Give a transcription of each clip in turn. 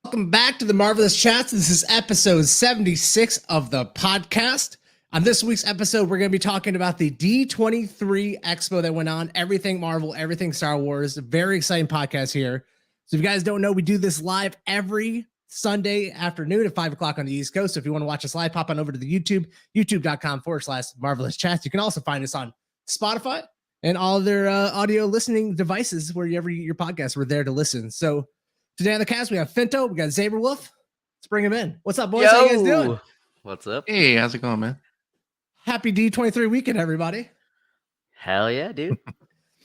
Welcome back to the Marvelous Chats. This is episode 76 of the podcast. On this week's episode, we're going to be talking about the D23 Expo that went on. Everything Marvel, everything Star Wars. Very exciting podcast here. So if you guys don't know, we do this live every Sunday afternoon at 5 o'clock on the East Coast. So if you want to watch us live, pop on over to the YouTube, youtube.com/Marvelous Chats. You can also find us on Spotify and all their audio listening devices wherever you get your podcasts. We're there to listen. So today on the cast, we have Finto, we got Zaber Wolf. Let's bring him in. What's up, boys? Yo! How you guys doing? What's up? Hey, how's it going, man? Happy D23 weekend, everybody. Hell yeah, dude.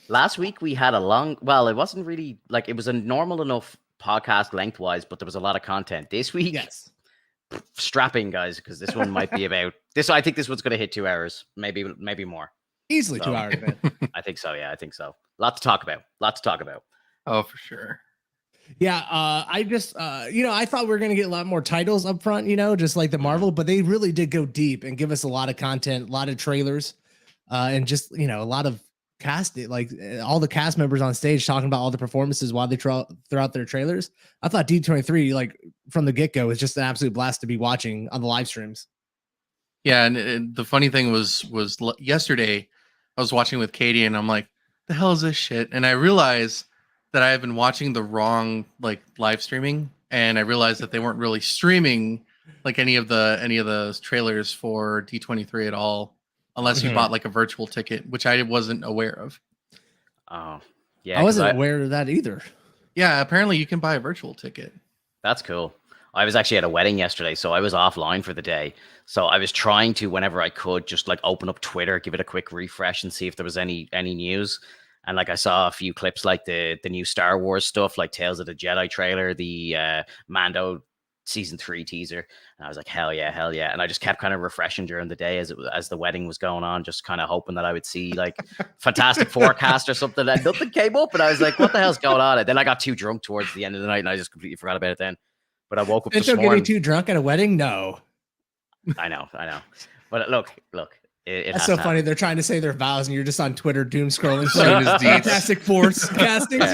Last week we had a long, well, it wasn't really like it was a normal enough podcast lengthwise, but there was a lot of content. This week, Yes. strapping, guys, because this one might be about this. I think this one's going to hit 2 hours, maybe more. Easily So- 2 hours, man. I think so. Yeah, I think so. Lot to talk about. Oh, for sure. Yeah, I just, I thought we were going to get a lot more titles up front, just like the Marvel, but they really did go deep and give us a lot of content, a lot of trailers, and just, a lot of cast, like all the cast members on stage talking about all the performances while they throw out their trailers. I thought D23, like from the get-go, was just an absolute blast to be watching on the live streams. Yeah, and the funny thing was yesterday I was watching with Katie, and I'm like, "The hell is this shit?" And I realized that I have been watching the wrong live streaming, and I realized that they weren't really streaming like any of the trailers for D23 at all, unless you bought like a virtual ticket, which I wasn't aware of. Oh, yeah. I wasn't aware of that either. Yeah, apparently you can buy a virtual ticket. That's cool. I was actually at a wedding yesterday, so I was offline for the day. So I was trying to, whenever I could, just like open up Twitter, give it a quick refresh and see if there was any news. And like I saw a few clips, like the new Star Wars stuff, like Tales of the Jedi trailer, the Mando season 3 teaser, and I was like, hell yeah. And I just kept kind of refreshing during the day as the wedding was going on, just kind of hoping that I would see like Fantastic Forecast or something, and nothing came up, and I was like, what the hell's going on? And then I got too drunk towards the end of the night, and I just completely forgot about it then. But I woke up this morning. Getting too drunk at a wedding? No. I know. But look. That's so funny. They're trying to say their vows, and you're just on Twitter doom scrolling Fantastic Force castings,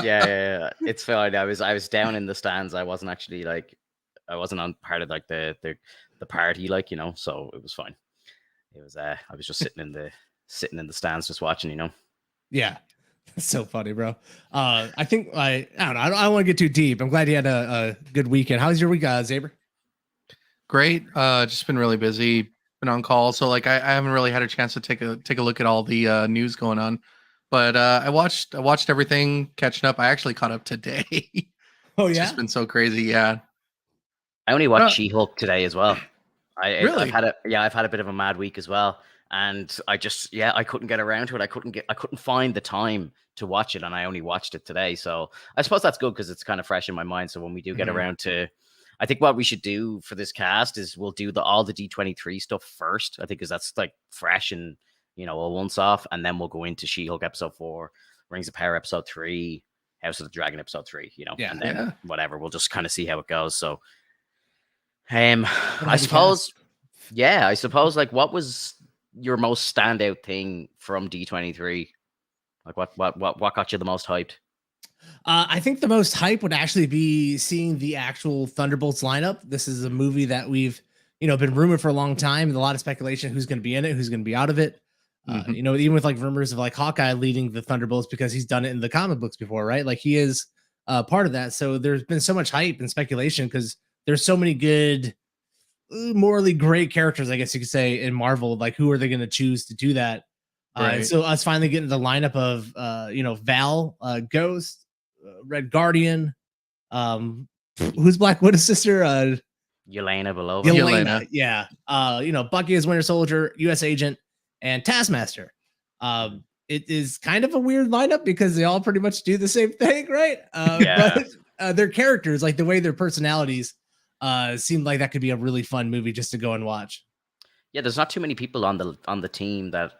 Yeah. It's fine. I was down in the stands. I wasn't actually I wasn't on part of like the party, so it was fine. It was I was just sitting in the stands just watching, Yeah. That's so funny, bro. I think I don't know. I don't want to get too deep. I'm glad you had a good weekend. How's your week, Zaber? Great. Just been really busy. Been on call, so I haven't really had a chance to take a look at all the news going on. But I watched everything, catching up. I actually caught up today. Oh It's yeah, just been so crazy. Yeah. I only watched She-Hulk today as well. Really? I've had a bit of a mad week as well, and I couldn't get around to it. I couldn't find the time to watch it, and I only watched it today. So I suppose that's good because it's kind of fresh in my mind. So when we do get around to, I think what we should do for this cast is we'll do all the D23 stuff first. I think because that's like fresh and a once off, and then we'll go into She-Hulk episode 4, Rings of Power episode 3, House of the Dragon episode 3. And then whatever, we'll just kind of see how it goes. So, I suppose like what was your most standout thing from D23? Like what got you the most hyped? I think the most hype would actually be seeing the actual Thunderbolts lineup. This is a movie that we've, been rumored for a long time. And a lot of speculation who's going to be in it, who's going to be out of it. Even with like rumors of like Hawkeye leading the Thunderbolts because he's done it in the comic books before, right? Like he is part of that. So there's been so much hype and speculation because there's so many good, morally great characters, I guess you could say, in Marvel. Like who are they going to choose to do that? Right. And so us finally getting the lineup of, Val, Ghost, Red Guardian, who's Black Widow's sister? Yelena Belova. Yelena. Yeah. Bucky is Winter Soldier, U.S. Agent, and Taskmaster. It is kind of a weird lineup because they all pretty much do the same thing, right? But their characters, like the way their personalities, seem like that could be a really fun movie just to go and watch. Yeah, there's not too many people on the team that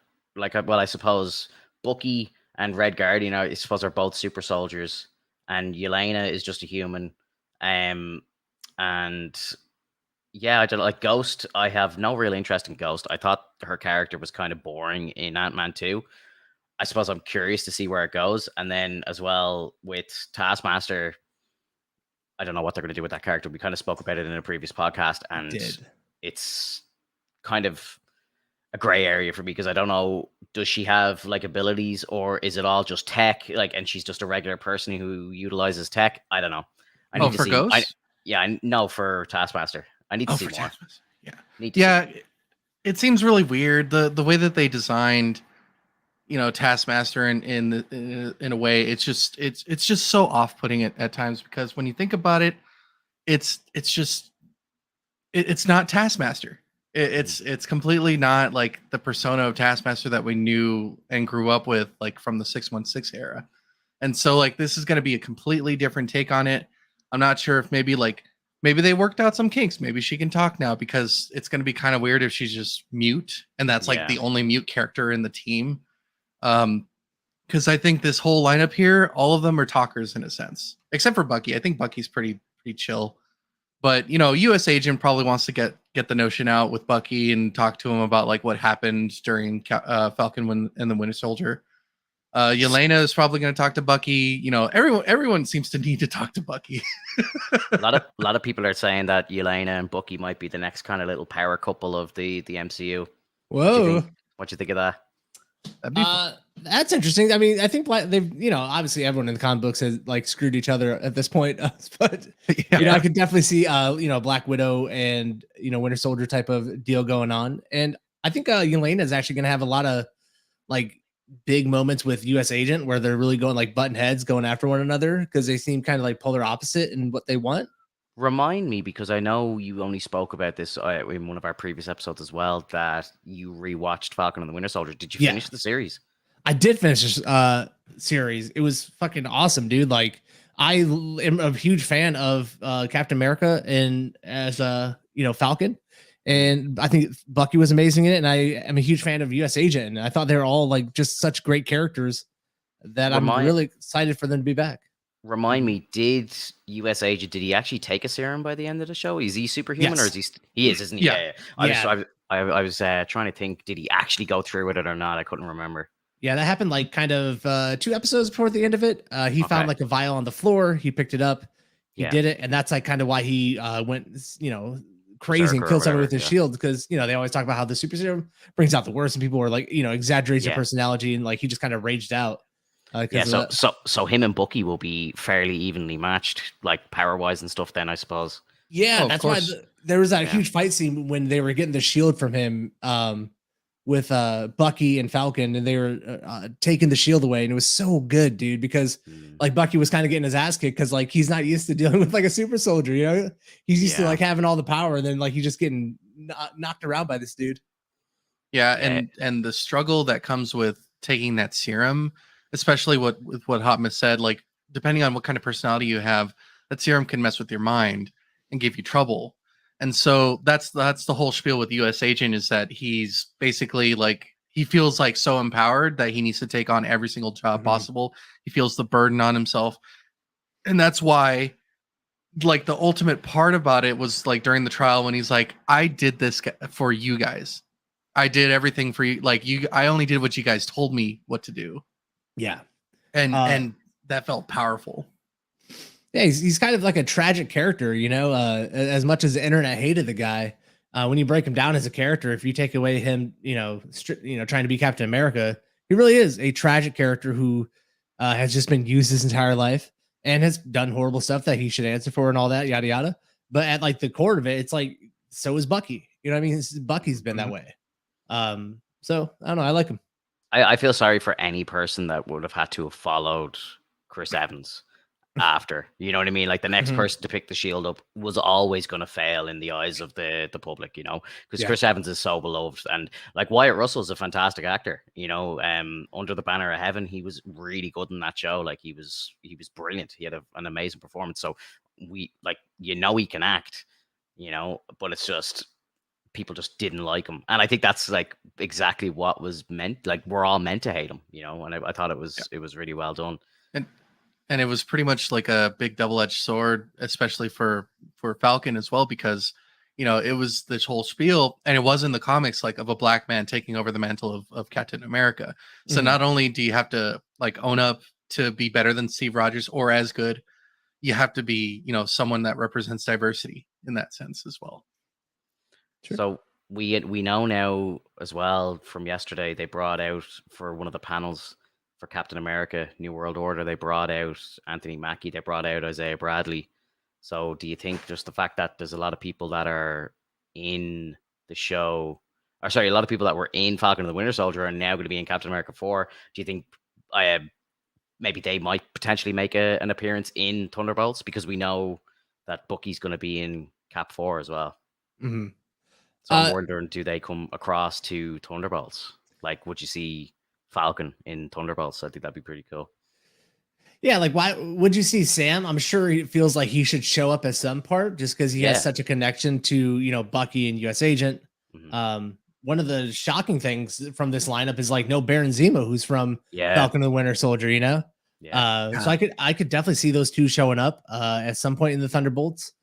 I suppose Bucky and Red Guardian I suppose are both super soldiers, and Yelena is just a human. And yeah, I don't like Ghost. I have no real interest in Ghost. I thought her character was kind of boring in Ant-Man 2. I suppose I'm curious to see where it goes. And then as well with Taskmaster, I don't know what they're going to do with that character. We kind of spoke about it in a previous podcast, and it's kind of a gray area for me because I don't know, does she have like abilities or is it all just tech? Like, and she's just a regular person who utilizes tech. I don't know. I need to see. Ghost? I know for Taskmaster. I need to see more. Yeah. It seems really weird the way that they designed, Taskmaster in a way. It's just so off-putting at times, because when you think about it, it's not Taskmaster. It's completely not like the persona of Taskmaster that we knew and grew up with, like from the 616 era. And so like this is going to be a completely different take on it. I'm not sure if maybe they worked out some kinks. Maybe she can talk now, because it's going to be kind of weird if she's just mute and that's like the only mute character in the team. Because I think this whole lineup here, all of them are talkers in a sense, except for Bucky. I think Bucky's pretty chill. But US Agent probably wants to get the notion out with Bucky and talk to him about like what happened during Falcon and the Winter Soldier. Yelena is probably going to talk to Bucky. Everyone seems to need to talk to Bucky. a lot of people are saying that Yelena and Bucky might be the next kind of little power couple of the MCU. Whoa! What do you think of that? That's interesting. I mean, I think they've, obviously everyone in the comic books has like screwed each other at this point, but I could definitely see, Black Widow and Winter Soldier type of deal going on, and I think Yelena is actually going to have a lot of like big moments with US Agent where they're really going like button heads, going after one another, because they seem kind of like polar opposite in what they want. Remind me, because I know you only spoke about this in one of our previous episodes as well, that you rewatched Falcon and the Winter Soldier. Did you finish the series? I did finish this series. It was fucking awesome, dude. Like, I am a huge fan of Captain America and as Falcon, and I think Bucky was amazing in it. And I am a huge fan of US Agent, and I thought they were all like just such great characters that I'm really excited for them to be back. Remind me, did US Agent, did he actually take a serum by the end of the show? Is he superhuman or is he is, isn't he? Yeah. I was trying to think, did he actually go through with it or not? I couldn't remember. Yeah, that happened like kind of 2 episodes before the end of it. He found like a vial on the floor. He picked it up. He did it. And that's like kind of why he went, crazy and killed someone with his shield. Because, they always talk about how the super serum brings out the worst, and people were like, exaggerates your personality. And like, he just kind of raged out. So him and Bucky will be fairly evenly matched, like power wise and stuff. Then I suppose. Yeah, that's why there was that huge fight scene when they were getting the shield from him, with Bucky and Falcon, and they were taking the shield away, and it was so good, dude. Because like Bucky was kind of getting his ass kicked because like he's not used to dealing with like a super soldier, he's used to like having all the power, and then like he's just getting knocked around by this dude. Yeah, and the struggle that comes with taking that serum. Especially with what Hotman said, like depending on what kind of personality you have, that serum can mess with your mind and give you trouble. And so that's the whole spiel with US Agent, is that he's basically like, he feels like so empowered that he needs to take on every single job possible. He feels the burden on himself. And that's why like the ultimate part about it was like during the trial when he's like, I did this for you guys. I did everything for you. Like I only did what you guys told me what to do. Yeah. And that felt powerful. Yeah, he's kind of like a tragic character, as much as the internet hated the guy. When you break him down as a character, if you take away him, trying to be Captain America, he really is a tragic character who has just been used his entire life and has done horrible stuff that he should answer for and all that, yada, yada. But at like the core of it, it's like, so is Bucky. You know what I mean? Bucky's been that way. So I don't know. I like him. I feel sorry for any person that would have had to have followed Chris Evans after, you know what I mean? Like the next person to pick the shield up was always going to fail in the eyes of the public, because Chris Evans is so beloved, and like Wyatt Russell is a fantastic actor, Under the Banner of Heaven, he was really good in that show. Like he was brilliant. He had an amazing performance. So we like, he can act, but it's just, people just didn't like him, and I think that's like exactly what was meant. Like we're all meant to hate him, and I thought it was really well done. And it was pretty much like a big double-edged sword, especially for Falcon as well, because it was this whole spiel, and it was in the comics like of a black man taking over the mantle of Captain America. So not only do you have to like own up to be better than Steve Rogers or as good, you have to be, someone that represents diversity in that sense as well. Sure. So we know now as well from yesterday, they brought out for one of the panels for Captain America New World Order, they brought out Anthony Mackie, they brought out Isaiah Bradley. So do you think just the fact that there's a lot of people that are in the show, or sorry, a lot of people that were in Falcon and the Winter Soldier are now going to be in Captain America 4, do you think maybe they might potentially make an appearance in Thunderbolts, because we know that Bucky's going to be in Cap 4 as well. Mm-hmm. So I'm wondering, do they come across to Thunderbolts? Like, would you see Falcon in Thunderbolts? I think that'd be pretty cool. Yeah, like why would you see Sam? I'm sure he feels like he should show up at some part just because he has such a connection to, Bucky and US Agent. Mm-hmm. One of the shocking things from this lineup is like no Baron Zemo, who's from Falcon and the Winter Soldier, So I could definitely see those two showing up at some point in the Thunderbolts.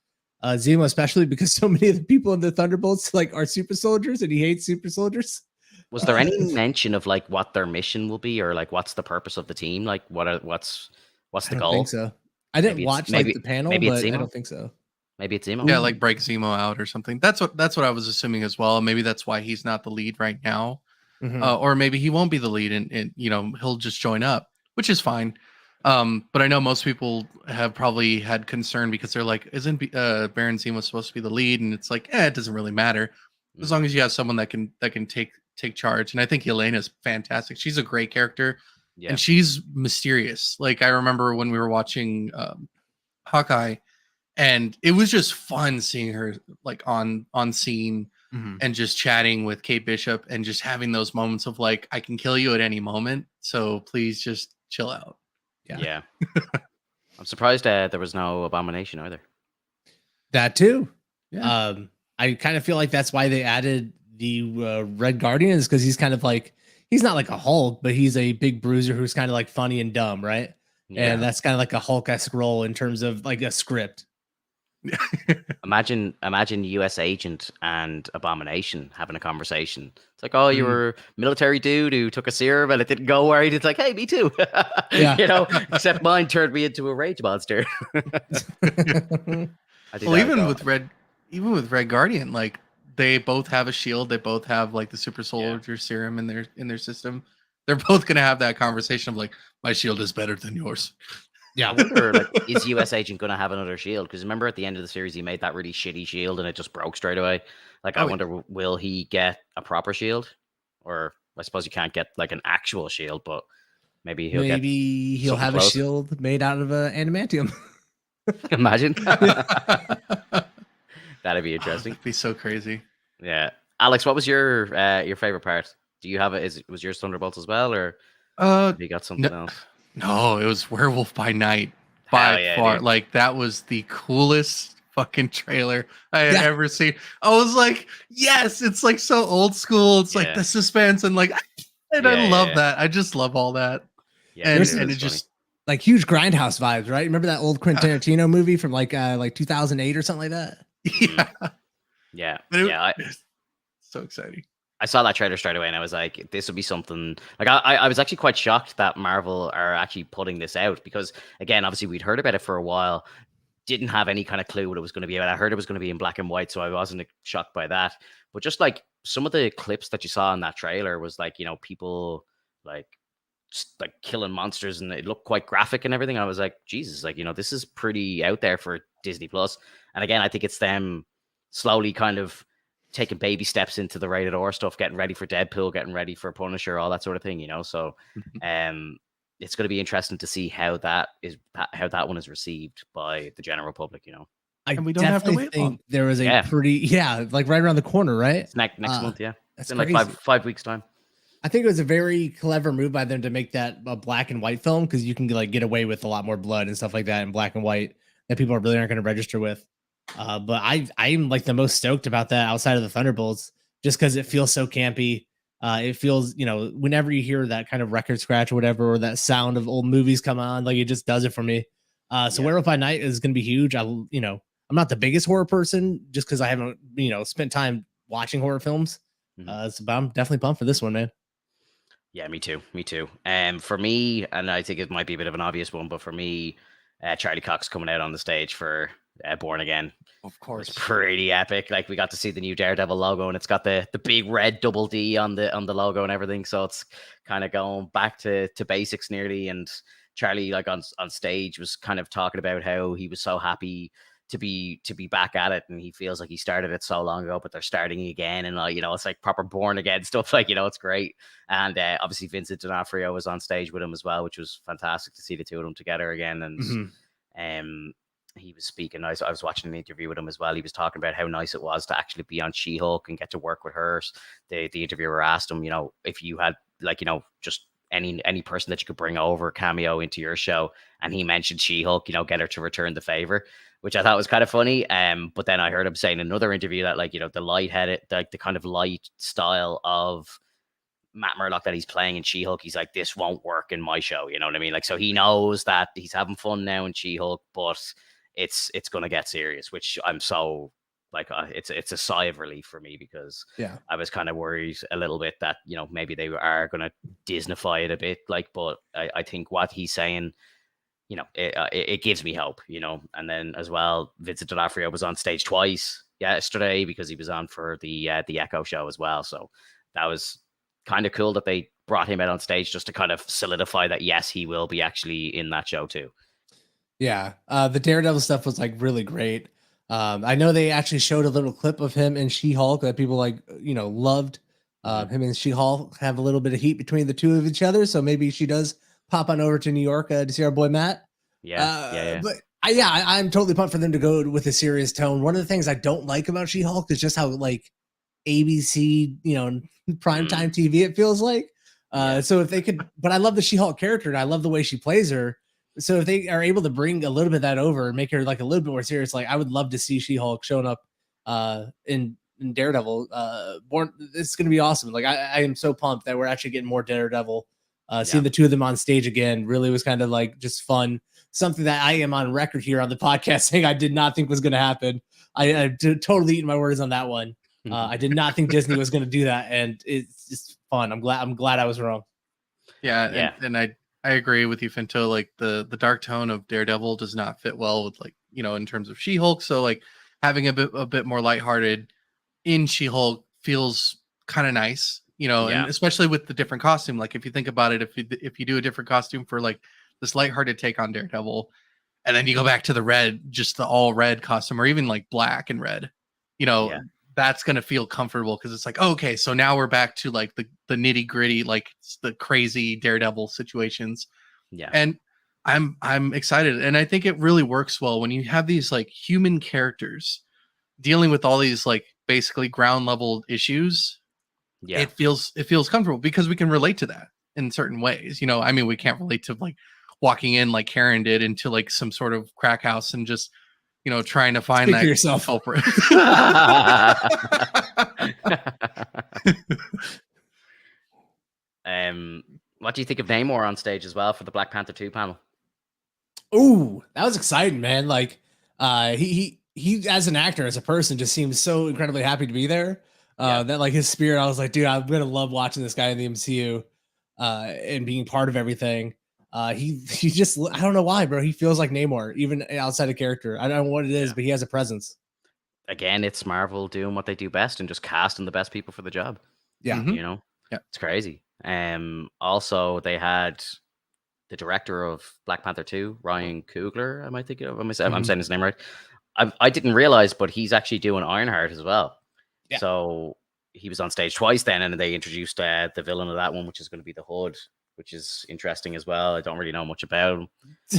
Zemo, especially because so many of the people in the Thunderbolts like are super soldiers and he hates super soldiers. Was there any mention of like what their mission will be, or like what's the purpose of the team? Like what's the goal? I think so. I didn't watch like the panel, but I don't think so. Maybe it's Zemo. Yeah, like break Zemo out or something. That's what I was assuming as well. Maybe that's why he's not the lead right now. Mm-hmm. Or maybe he won't be the lead and he'll just join up, which is fine. But I know most people have probably had concern because they're like, isn't Baron Zemo supposed to be the lead? And it's like, it doesn't really matter as long as you have someone that can take charge. And I think Yelena's fantastic. She's a great character, and she's mysterious. Like I remember when we were watching Hawkeye, and it was just fun seeing her like on scene and just chatting with Kate Bishop and just having those moments of like, I can kill you at any moment, so please just chill out. Yeah. I'm surprised there was no Abomination either. That too. Yeah. I kind of feel like that's why they added the Red Guardian, is because he's kind of like, he's not like a Hulk, but he's a big bruiser who's kind of like funny and dumb, right? Yeah. And that's kind of like a Hulk-esque role in terms of like a script. Imagine US Agent and Abomination having a conversation. It's like, oh, you were a military dude who took a serum and it didn't go right. It's like, hey, me too. Except mine turned me into a rage monster. Well, even with Red Guardian, like they both have a shield. They both have like the super soldier serum in their system. They're both gonna have that conversation of like, my shield is better than yours. Yeah, I wonder, like, is US Agent going to have another shield? Because remember at the end of the series, he made that really shitty shield and it just broke straight away. Like, I wonder, will he get a proper shield? Or I suppose you can't get, like, an actual shield, but maybe he'll have a shield made out of adamantium. Imagine. That'd be interesting. That'd be so crazy. Yeah. Alex, what was your favorite part? Do you have it? Was yours Thunderbolts as well? Or have you got something else? No, it was Werewolf by Night by far. Dude. Like that was the coolest fucking trailer I had ever seen. I was like, yes, it's like so old school. It's like the suspense and like, and I love that. I just love all that. Yeah, and it just like huge Grindhouse vibes, right? Remember that old Quentin Tarantino movie from like 2008 or something like that? Yeah. Yeah. So exciting. I saw that trailer straight away and I was like, this would be something. Like I was actually quite shocked that Marvel are actually putting this out, because again, obviously we'd heard about it for a while, didn't have any kind of clue what it was going to be about. I heard it was going to be in black and white, so I wasn't shocked by that. But just like some of the clips that you saw in that trailer was like, people like just like killing monsters, and it looked quite graphic and everything. I was like, Jesus, like, this is pretty out there for Disney Plus. And again, I think it's them slowly kind of taking baby steps into the rated R stuff, getting ready for Deadpool, getting ready for Punisher, all that sort of thing, So it's going to be interesting to see how that one is received by the general public, And we don't have to wait long. There was a pretty like right around the corner, right? It's next month, it's in like 5 weeks time. I think it was a very clever move by them to make that a black and white film, because you can like get away with a lot more blood and stuff like that in black and white that people really aren't going to register with. But I'm like the most stoked about that outside of the Thunderbolts, just because it feels so campy. It feels, whenever you hear that kind of record scratch or whatever, or that sound of old movies come on, like it just does it for me. So Werewolf by Night is going to be huge. I'm not the biggest horror person just because I haven't, spent time watching horror films. But I'm definitely pumped for this one, man. Yeah, me too. For me, and I think it might be a bit of an obvious one, but for me, Charlie Cox coming out on the stage for Born Again. Of course, it's pretty epic. Like, we got to see the new Daredevil logo, and it's got the big red double D on the logo and everything. So it's kind of going back to basics nearly. And Charlie, like, on stage, was kind of talking about how he was so happy to be back at it, and he feels like he started it so long ago, but they're starting again, and it's like proper Born Again stuff. Like, it's great. And obviously Vincent D'Onofrio was on stage with him as well, which was fantastic to see the two of them together again. And he was speaking. I was watching an interview with him as well. He was talking about how nice it was to actually be on She-Hulk and get to work with her. The interviewer asked him, if you had, like, just any person that you could bring over cameo into your show, and he mentioned She-Hulk, get her to return the favor, which I thought was kind of funny. But then I heard him say in another interview that, like, the light-headed, like, the kind of light style of Matt Murdock that he's playing in She-Hulk, he's like, this won't work in my show. You know what I mean? Like, so he knows that he's having fun now in She-Hulk, but it's going to get serious, which I'm so, like, it's a sigh of relief for me, because I was kind of worried a little bit that, maybe they are going to Disneyfy it a bit, like, but I think what he's saying, it gives me hope, and then as well, Vincent D'Onofrio was on stage twice yesterday because he was on for the Echo show as well. So that was kind of cool that they brought him out on stage just to kind of solidify that, yes, he will be actually in that show too. Yeah, the Daredevil stuff was, like, really great. I know they actually showed a little clip of him and She-Hulk that people, like, loved. Him and She-Hulk have a little bit of heat between the two of each other, so maybe she does pop on over to New York to see our boy Matt. Yeah. But I'm totally pumped for them to go with a serious tone. One of the things I don't like about She-Hulk is just how, like, ABC, primetime TV it feels like. So if they could, but I love the She-Hulk character and I love the way she plays her. So if they are able to bring a little bit of that over and make her, like, a little bit more serious, like, I would love to see She-Hulk showing up in Daredevil. It's going to be awesome. Like, I am so pumped that we're actually getting more Daredevil. Seeing the two of them on stage again really was kind of, like, just fun. Something that I am on record here on the podcast saying I did not think was going to happen. I totally eaten my words on that one. I did not think Disney was going to do that, and it's just fun. I'm glad I was wrong. Yeah. And I agree with you, Finto. Like, the dark tone of Daredevil does not fit well with, like, in terms of She-Hulk. So, like, having a bit more lighthearted in She-Hulk feels kind of nice, and especially with the different costume. Like, if you think about it, if you do a different costume for, like, this lighthearted take on Daredevil, and then you go back to the red, just the all red costume, or even, like, black and red, that's going to feel comfortable, because it's like, okay, so now we're back to, like, the nitty gritty, like, the crazy Daredevil situations. Yeah. And I'm excited. And I think it really works well when you have these, like, human characters dealing with all these, like, basically ground level issues. Yeah. It feels comfortable because we can relate to that in certain ways. I mean, we can't relate to, like, walking in like Karen did into, like, some sort of crack house and just, trying to find Speak that yourself. culprit. What do you think of Namor on stage as well for the Black Panther 2 panel? Ooh, that was exciting, man. Like, he as an actor, as a person, just seems so incredibly happy to be there. That, like, his spirit, I was like, dude, I'm gonna love watching this guy in the MCU, and being part of everything. He just, I don't know why, bro. He feels like Namor, even outside of character. I don't know what it is, but he has a presence. Again, it's Marvel doing what they do best and just casting the best people for the job. Yeah. It's crazy. Also, they had the director of Black Panther 2, Ryan Coogler. I'm saying his name right. I didn't realize, but he's actually doing Ironheart as well. Yeah. So he was on stage twice then, and they introduced the villain of that one, which is going to be the Hood, which is interesting as well. I don't really know much about him.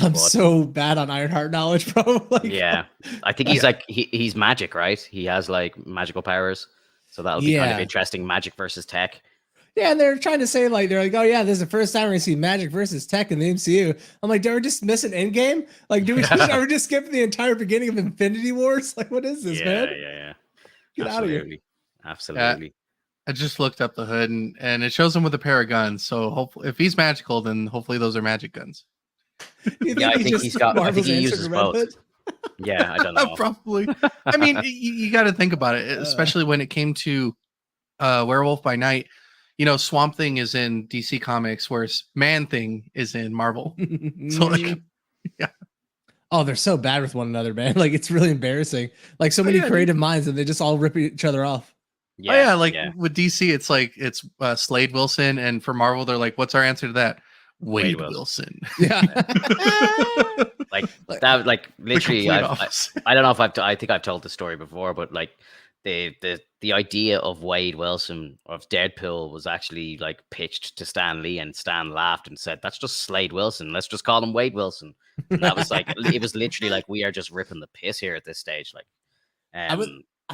I'm so bad on Ironheart knowledge, bro. Like, yeah, I think he's like he's magic, right? He has, like, magical powers, so that'll be kind of interesting. Magic versus tech. Yeah, and they're trying to say, like, they're like, oh yeah, this is the first time we're gonna see magic versus tech in the MCU. I'm like, did we just miss an Endgame? Like, are we just skip the entire beginning of Infinity Wars? Like, what is this, man? Yeah. Get out of here. Absolutely. I just looked up the hood, and it shows him with a pair of guns. So hopefully, if he's magical, then hopefully those are magic guns. I think he's got. I think he uses both. Yeah, I don't know. Probably. I mean, you got to think about it, especially when it came to Werewolf by Night. Swamp Thing is in DC Comics, whereas Man Thing is in Marvel. So, like, yeah. Oh, they're so bad with one another, man. Like it's really embarrassing. Like so many creative minds, and they just all rip each other off. Yeah, like with DC, it's like it's Slade Wilson, and for Marvel, they're like, "What's our answer to that?" Wade Wilson. Yeah, like that. Like literally, I don't know if I think I've told the story before, but like the idea of Wade Wilson of Deadpool was actually like pitched to Stan Lee, and Stan laughed and said, "That's just Slade Wilson. Let's just call him Wade Wilson." And that was like it was literally like we are just ripping the piss here at this stage. Like, I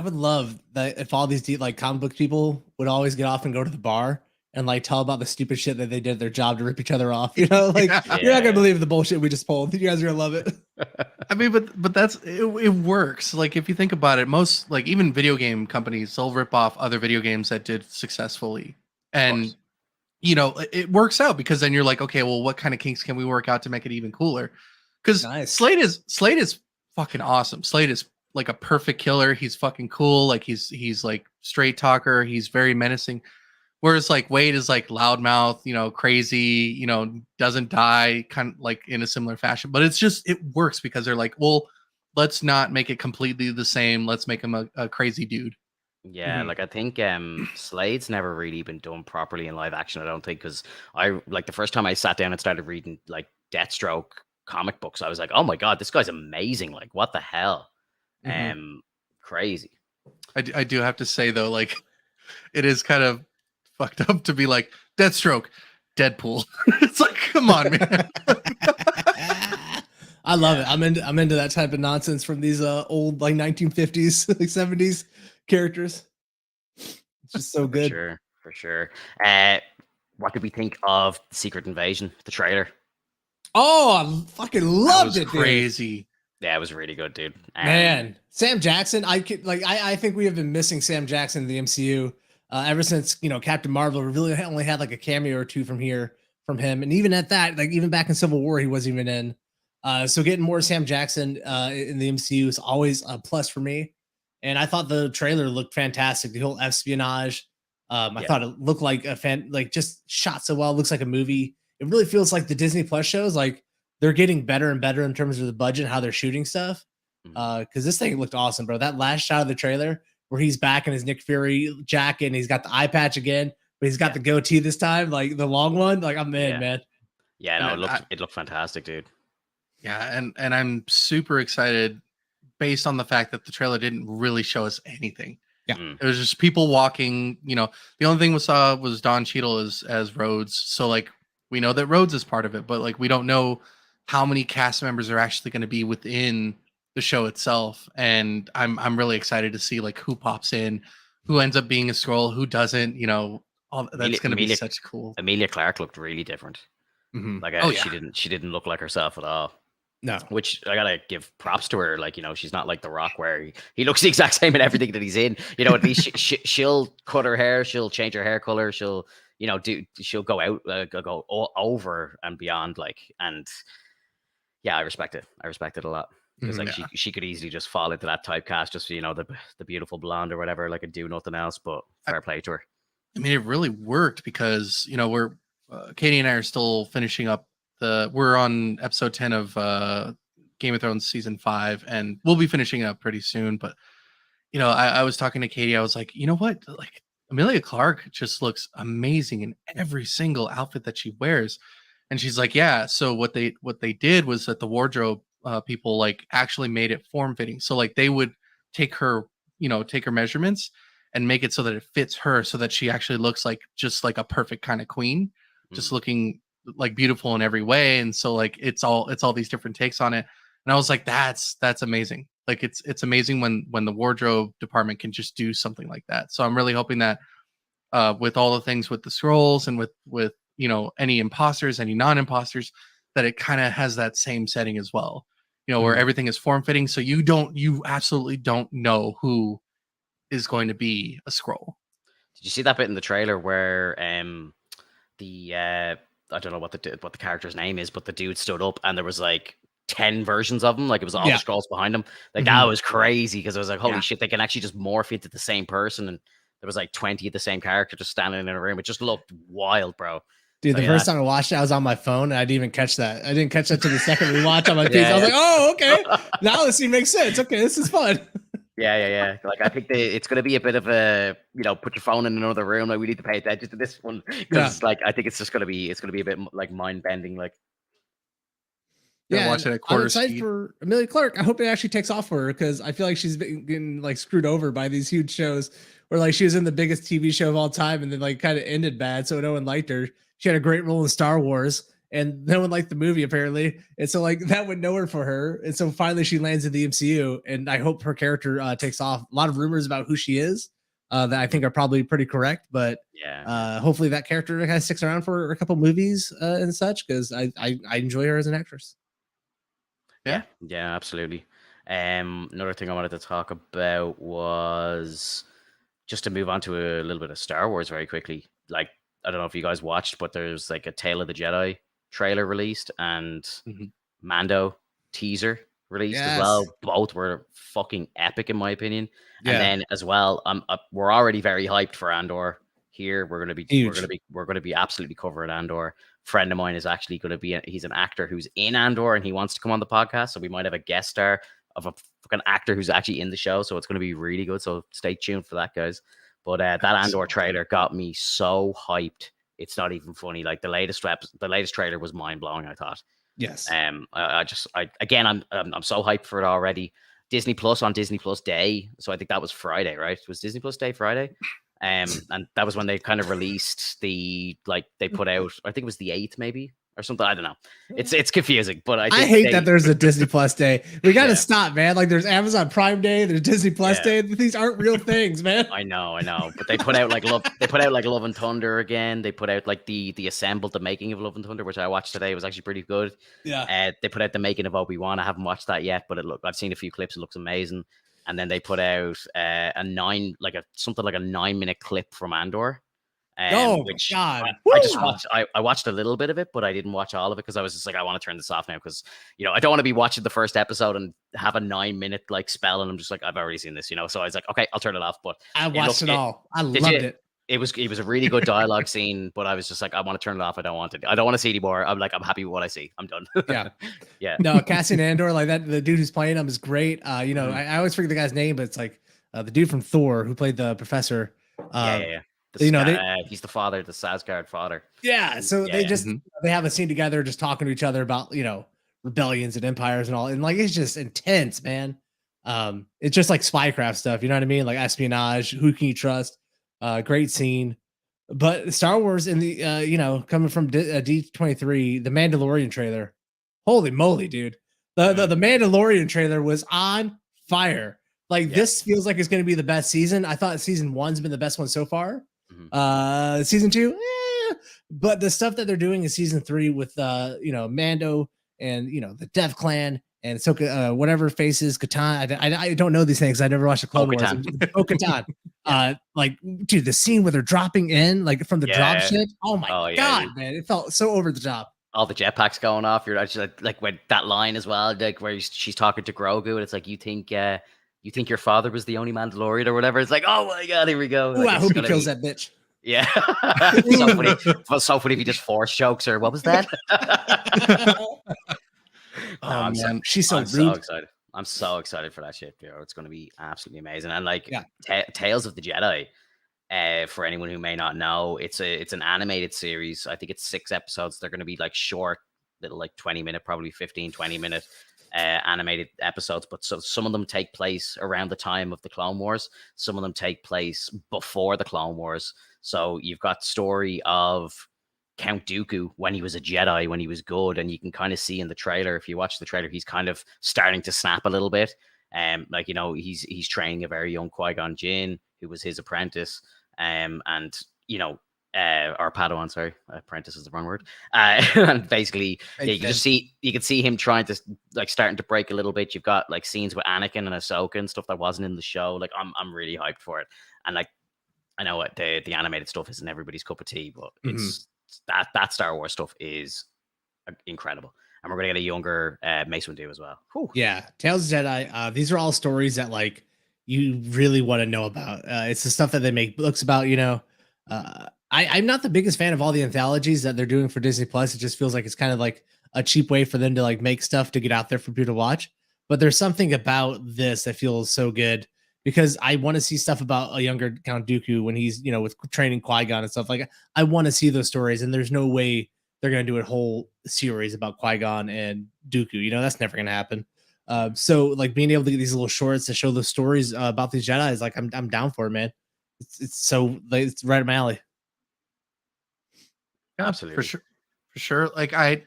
would love that if all these like comic book people would always get off and go to the bar and like tell about the stupid shit that they did their job to rip each other off. You know, like you're not gonna believe the bullshit we just pulled. You guys are gonna love it. I mean, but that's it works. Like if you think about it, most like even video game companies, they'll rip off other video games that did successfully, and you know it works out because then you're like, okay, well, what kind of kinks can we work out to make it even cooler? Because Slade is fucking awesome. Slade is like a perfect killer. He's fucking cool. Like he's like straight talker. He's very menacing. Whereas like Wade is like loudmouth, you know, crazy, you know, doesn't die, kind of like in a similar fashion. But it's just it works because they're like, well, let's not make it completely the same. Let's make him a crazy dude. Yeah, like I think Slade's never really been done properly in live action. I don't think because I like the first time I sat down and started reading like Deathstroke comic books, I was like, oh my god, this guy's amazing. Like, what the hell? Crazy. I do have to say though, like it is kind of fucked up to be like Deathstroke, Deadpool. It's like, come on, man. I love it. I'm into that type of nonsense from these old like 1950s, like 70s characters. It's just so good. For sure. What did we think of Secret Invasion, the trailer? Oh, I fucking loved it. Crazy. Dude. Yeah, it was really good, dude. Man, Sam Jackson. I think we have been missing Sam Jackson in the MCU ever since Captain Marvel. We really only had like a cameo or two from him, and even at that, like even back in Civil War, he wasn't even in. So getting more Sam Jackson in the MCU is always a plus for me. And I thought the trailer looked fantastic. The whole espionage. I thought it looked like just shot so well. It looks like a movie. It really feels like the Disney Plus shows. Like they're getting better and better in terms of the budget and how they're shooting stuff. Because this thing looked awesome, bro. That last shot of the trailer where he's back in his Nick Fury jacket and he's got the eye patch again, but he's got the goatee this time, like the long one. Like I'm in, man. Yeah, no, it looked fantastic, dude. Yeah, and I'm super excited based on the fact that the trailer didn't really show us anything. Yeah, it was just people walking. The only thing we saw was Don Cheadle as Rhodes. So like we know that Rhodes is part of it, but like we don't know how many cast members are actually going to be within the show itself. And I'm really excited to see like who pops in, who ends up being a Skrull, who doesn't. All that's going to be such cool. Emilia Clarke looked really different. Like she didn't look like herself at all. No, which I gotta give props to her. Like she's not like The Rock where he looks the exact same in everything that he's in. At least she'll cut her hair, she'll change her hair color, she'll she'll go out, go over and beyond. Like, and yeah, I respect it. I respect it a lot because like she could easily just fall into that typecast, just the beautiful blonde or whatever, like and do nothing else. But fair play to her. I mean, it really worked because we're Katie and I are still finishing up. We're on episode 10 of Game of Thrones season 5, and we'll be finishing it up pretty soon. But I was talking to Katie. I was like, you know what? Like Emilia Clarke just looks amazing in every single outfit that she wears. And she's like, yeah. So what they did was that the wardrobe people like actually made it form fitting. So like they would take her measurements and make it so that it fits her, so that she actually looks like just like a perfect kind of queen, just looking like beautiful in every way. And so like it's all these different takes on it. And I was like, that's amazing. Like it's amazing when the wardrobe department can just do something like that. So I'm really hoping that with all the things with the Skrulls and with any imposters, any non-imposters, that it kind of has that same setting as well. Where everything is form fitting, so you absolutely don't know who is going to be a Skrull. Did you see that bit in the trailer where I don't know what the character's name is, but the dude stood up and there was like 10 versions of him. Like it was all the Skrulls behind him. Like that was crazy because I was like, holy shit, they can actually just morph into the same person. And there was like 20 of the same character just standing in a room. It just looked wild, bro. Dude, So, the yeah, first time I watched it, I was on my phone and I didn't even catch that. I didn't catch that to the second rewatch on my PC. Yeah, I was yeah. like, oh, okay. Now this scene makes sense. Okay, this is fun. Yeah. Like I think it's going to be a bit of a, put your phone in another room. Like we need to pay attention to this one because like I think it's just going to be a bit like mind bending. Like Gotta Yeah, watch and it at I'm quarter excited speed. for Amelia Clark. I hope it actually takes off for her because I feel like she's been getting like screwed over by these huge shows where like she was in the biggest TV show of all time and then like kind of ended bad, so no one liked her. She had a great role in Star Wars and no one liked the movie apparently, and so like that went nowhere for her. And so finally she lands in the MCU, and I hope her character takes off. A lot of rumors about who she is that I think are probably pretty correct, but yeah. hopefully that character kind of sticks around for a couple movies and such because I enjoy her as an actress. Yeah, absolutely. Another thing I wanted to talk about was just to move on to a little bit of Star Wars very quickly. Like, I don't know if you guys watched, but there's like a Tale of the Jedi trailer released and Mhm. Mando teaser released as Yes. well. Both were fucking epic in my opinion. Yeah. And then as well, we're already very hyped for Andor. Here we're gonna Huge. be absolutely covering Andor. Friend of mine is actually going to be he's an actor who's in Andor and he wants to come on the podcast, so we might have a guest star of a fucking actor who's actually in the show, so it's going to be really good, so stay tuned for that, guys. But that Andor trailer got me so hyped, it's not even funny. Like the latest trailer was mind-blowing, I thought. Yes. I'm so hyped for it already. Disney Plus on Disney Plus Day, so I think that was Friday, right? Was Disney Plus Day Friday? And that was when they kind of released they put out, I think it was the 8th maybe or something. I don't know. It's confusing, but I hate that there's a Disney Plus Day. We got to stop, man. Like there's Amazon Prime Day, there's Disney Plus Day. These aren't real things, man. I know. But they put out like Love and Thunder again. They put out like the assembled, the making of Love and Thunder, which I watched today. It was actually pretty good. Yeah. They put out the making of Obi-Wan. I haven't watched that yet, but I've seen a few clips. It looks amazing. And then they put out something like a 9-minute clip from Andor. Which God! I watched a little bit of it, but I didn't watch all of it because I was just like, I want to turn this off now because I don't want to be watching the first episode and have a 9-minute like spell, and I'm just like, I've already seen this, So I was like, okay, I'll turn it off. But I watched it all. I loved it. It was a really good dialogue scene, but I was just like, I want to turn it off. I don't want to see anymore. I'm like, I'm happy with what I see. I'm done. Yeah. No, Cassian Andor, like that, the dude who's playing him is great. I always forget the guy's name, but it's like the dude from Thor who played the professor. He's the father, the Sasgard father. Yeah. So they have a scene together, just talking to each other about rebellions and empires and all, and like it's just intense, man. It's just like spycraft stuff. You know what I mean? Like espionage. Who can you trust? Great scene. But Star Wars in the coming from D23, the Mandalorian trailer. Holy moly, dude. The Mandalorian trailer was on fire. Like this feels like it's going to be the best season. I thought season 1's been the best one so far. Season 2, but the stuff that they're doing in season 3 with Mando and the Dev Clan and whatever faces Katan. I don't know these things. I never watched the Clone Wars. Katan. Like, dude, the scene where they're dropping in, like from the drop ship. Oh my God, man! It felt so over the top. All the jetpacks going off. You're actually like when that line as well, like where she's talking to Grogu, and it's like you think your father was the only Mandalorian or whatever. It's like, oh my God, here we go. Ooh, I hope he kills that bitch. Yeah. So funny if he just force chokes her. What was that? Man, she's so rude. So excited. I'm so excited for that shit, bro. It's going to be absolutely amazing. And like Tales of the Jedi, for anyone who may not know, it's an animated series. I think it's 6 episodes. They're going to be like short, little like 20-minute, probably 15-20-minute animated episodes. But so some of them take place around the time of the Clone Wars. Some of them take place before the Clone Wars. So you've got story of Count Dooku when he was a Jedi, when he was good, and you can kind of see in the trailer, if you watch the trailer, he's kind of starting to snap a little bit. He's training a very young Qui-Gon Jinn, who was his apprentice, or Padawan, sorry, apprentice is the wrong word. And basically, you can see him trying to like starting to break a little bit. You've got like scenes with Anakin and Ahsoka and stuff that wasn't in the show. Like I'm really hyped for it, and like I know what the animated stuff isn't everybody's cup of tea, but it's that Star Wars stuff is incredible, and we're gonna get a younger Mace Windu as well. Whew. Yeah, Tales of Jedi. These are all stories that like you really want to know about. It's the stuff that they make books about. I I'm not the biggest fan of all the anthologies that they're doing for Disney Plus. It just feels like it's kind of like a cheap way for them to like make stuff to get out there for people to watch. But there's something about this that feels so good because I want to see stuff about a younger Count Dooku when he's, with training Qui-Gon and stuff. Like I want to see those stories, and there's no way they're going to do a whole series about Qui-Gon and Dooku. That's never going to happen. So like being able to get these little shorts to show the stories about these Jedi is like I'm down for it, man. It's so like, it's right up my alley. Yeah, Absolutely. For sure. Like I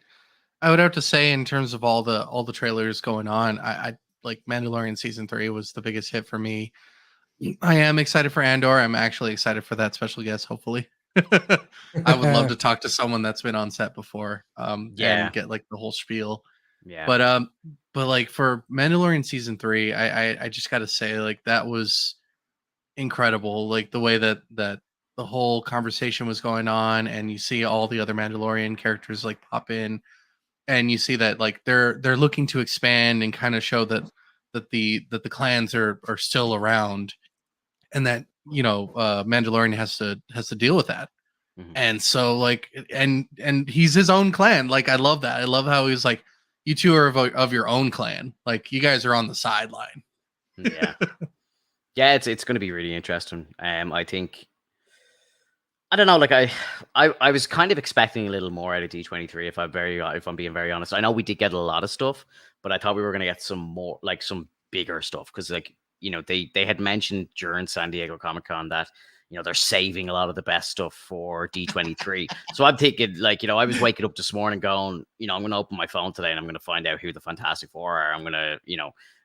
would have to say in terms of all the trailers going on, I like Mandalorian season 3 was the biggest hit for me. I am excited for Andor. I'm actually excited for that special guest, hopefully. I would love to talk to someone that's been on set before, and get like the whole spiel. Yeah. But like for Mandalorian season 3, I just got to say, like, that was incredible. Like the way that the whole conversation was going on, and you see all the other Mandalorian characters like pop in, and you see that like they're looking to expand and kind of show that the clans are still around, and that Mandalorian has to deal with that. Mhm. And so like and he's his own clan. Like I love that. I love how he's like, you two are of your own clan. Like you guys are on the sideline. Yeah. Yeah, it's going to be really interesting. I think, I don't know, like I was kind of expecting a little more out of D23 if I'm being very honest. I know we did get a lot of stuff, but I thought we were going to get some more, like some bigger stuff, because like they had mentioned during San Diego Comic-Con that they're saving a lot of the best stuff for D23. So I'm thinking, like, I was waking up this morning going, I'm going to open my phone today and I'm going to find out who the Fantastic Four are. I'm going to,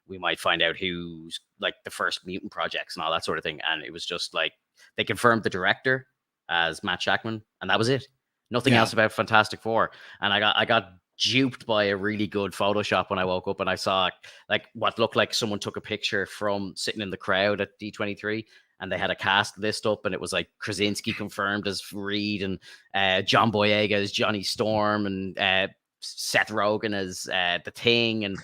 we might find out who's like the first mutant projects and all that sort of thing. And it was just like, they confirmed the director as Matt Shackman, and that was it. Nothing else about Fantastic Four. And I got duped by a really good Photoshop when I woke up, and I saw like what looked like someone took a picture from sitting in the crowd at D23, and they had a cast list up, and it was like Krasinski confirmed as Reed, and John Boyega as Johnny Storm, and Seth Rogen as the Thing, and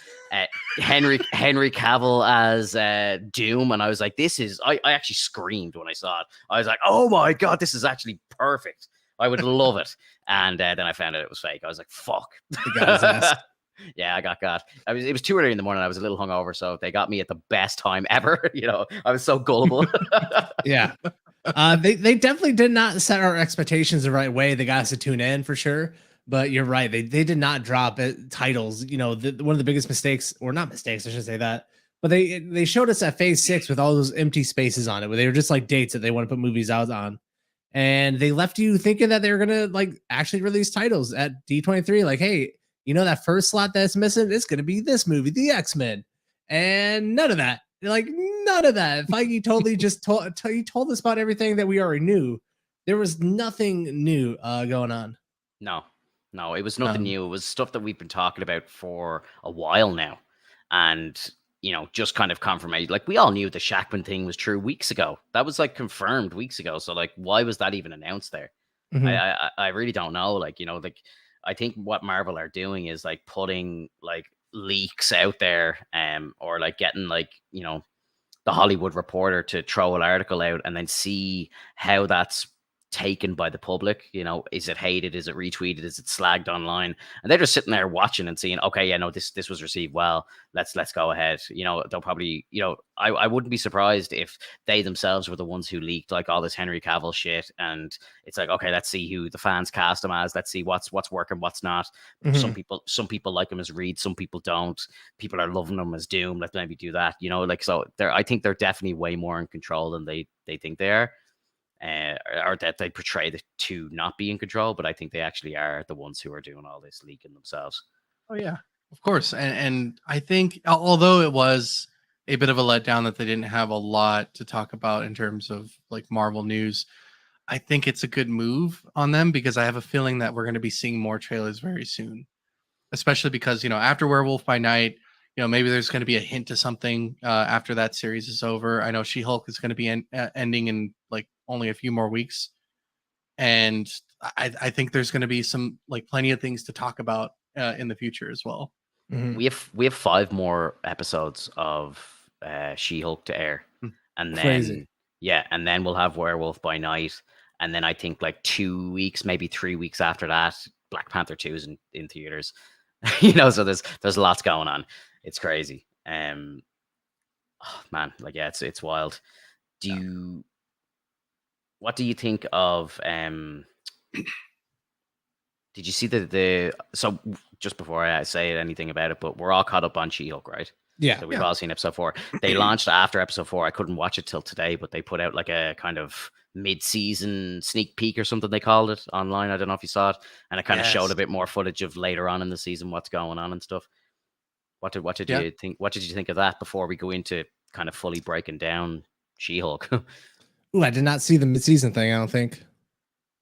Henry Cavill as Doom. And I was like, I actually screamed when I saw it. I was like, oh my god, this is actually perfect. I would love it. And then I found out it was fake. I was like, fuck. He got his ass. Yeah, I got. It was too early in the morning. I was a little hungover, so they got me at the best time ever. I was so gullible. Yeah. They definitely did not set our expectations the right way. They got us to tune in for sure. But you're right. They did not drop titles. One of the biggest mistakes, or not mistakes, I should say that. But they showed us at Phase 6 with all those empty spaces on it, where they were just like dates that they want to put movies out on. And they left you thinking that they were going to like actually release titles at D23. Like, hey, that first slot that's missing, it's going to be this movie, The X-Men. And none of that. Like, none of that. Feige totally just told us about everything that we already knew. There was nothing new going on. No, it was nothing new. It was stuff that we've been talking about for a while now. And, just kind of confirmation. Like, we all knew the Shackman thing was true weeks ago. That was like confirmed weeks ago. So like, why was that even announced there? Mm-hmm. I really don't know. Like, like, I think what Marvel are doing is like putting like leaks out there, or like getting like, the Hollywood Reporter to throw an article out and then see how that's taken by the public. Is it hated? Is it retweeted? Is it slagged online? And they're just sitting there watching and seeing, okay, yeah, no, this was received well. Let's go ahead. They'll probably, I wouldn't be surprised if they themselves were the ones who leaked like all this Henry Cavill shit. And it's like, okay, let's see who the fans cast him as. Let's see what's working, what's not. Mm-hmm. Some people like him as Reed, some people don't. People are loving him as Doom. Let's maybe do that. So I think they're definitely way more in control than they think they are. Or that they portray to not be in control, but I think they actually are the ones who are doing all this leaking themselves. Oh yeah, of course. And I think, although it was a bit of a letdown that they didn't have a lot to talk about in terms of like Marvel news, I think it's a good move on them, because I have a feeling that we're going to be seeing more trailers very soon, especially because, after Werewolf by Night, maybe there's going to be a hint to something after that series is over. I know She-Hulk is going to be ending in like only a few more weeks. And I think there's going to be some like plenty of things to talk about in the future as well. Mm-hmm. We have 5 more episodes of She-Hulk to air. And then, and then we'll have Werewolf by Night. And then I think like 2 weeks, maybe 3 weeks after that, Black Panther 2 is in theaters. So there's lots going on. It's crazy. Oh, man, like, yeah, it's wild. What do you think of did you see the so just before I say anything about it, but we're all caught up on She-Hulk, right? Yeah. So we've all seen episode 4. They launched after episode 4. I couldn't watch it till today, but they put out like a kind of mid-season sneak peek or something they called it online. I don't know if you saw it, and it kind of showed a bit more footage of later on in the season, what's going on and stuff. What did you think? What did you think of that before we go into kind of fully breaking down She-Hulk? Ooh, I did not see the mid-season thing, I don't think.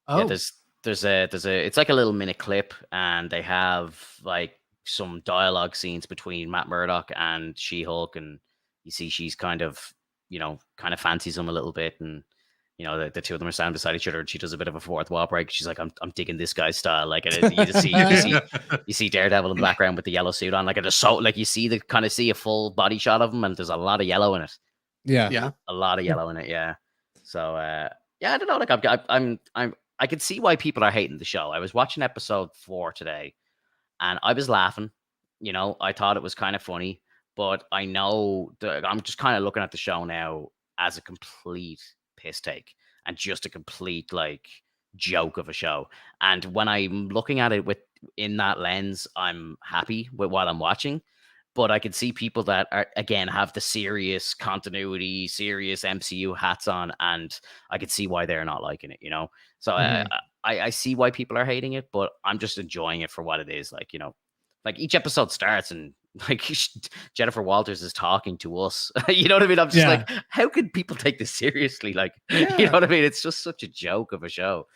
Oh, yeah, there's a it's like a little minute clip, and they have like some dialogue scenes between Matt Murdock and She-Hulk, and you see she's kind of fancies him a little bit, and the two of them are standing beside each other, and she does a bit of a fourth wall break. She's like, I'm digging this guy's style. Like, you see Daredevil in the background with the yellow suit on, like it is so, like, you see see a full body shot of him, and there's a lot of yellow in it. Yeah, a lot of yellow in it. Yeah. So yeah, I don't know. Like, I could see why people are hating the show. I was watching episode 4 today, and I was laughing. I thought it was kind of funny, but I know that I'm just kind of looking at the show now as a complete piss take and just a complete like joke of a show. And when I'm looking at it in that lens, I'm happy with what I'm watching. But I could see people that are, again, have the serious continuity, serious MCU hats on, and I could see why they're not liking it, So I see why people are hating it, but I'm just enjoying it for what it is. Like, like each episode starts and like Jennifer Walters is talking to us. You know what I mean? I'm just like, how could people take this seriously? Like, you know what I mean? It's just such a joke of a show.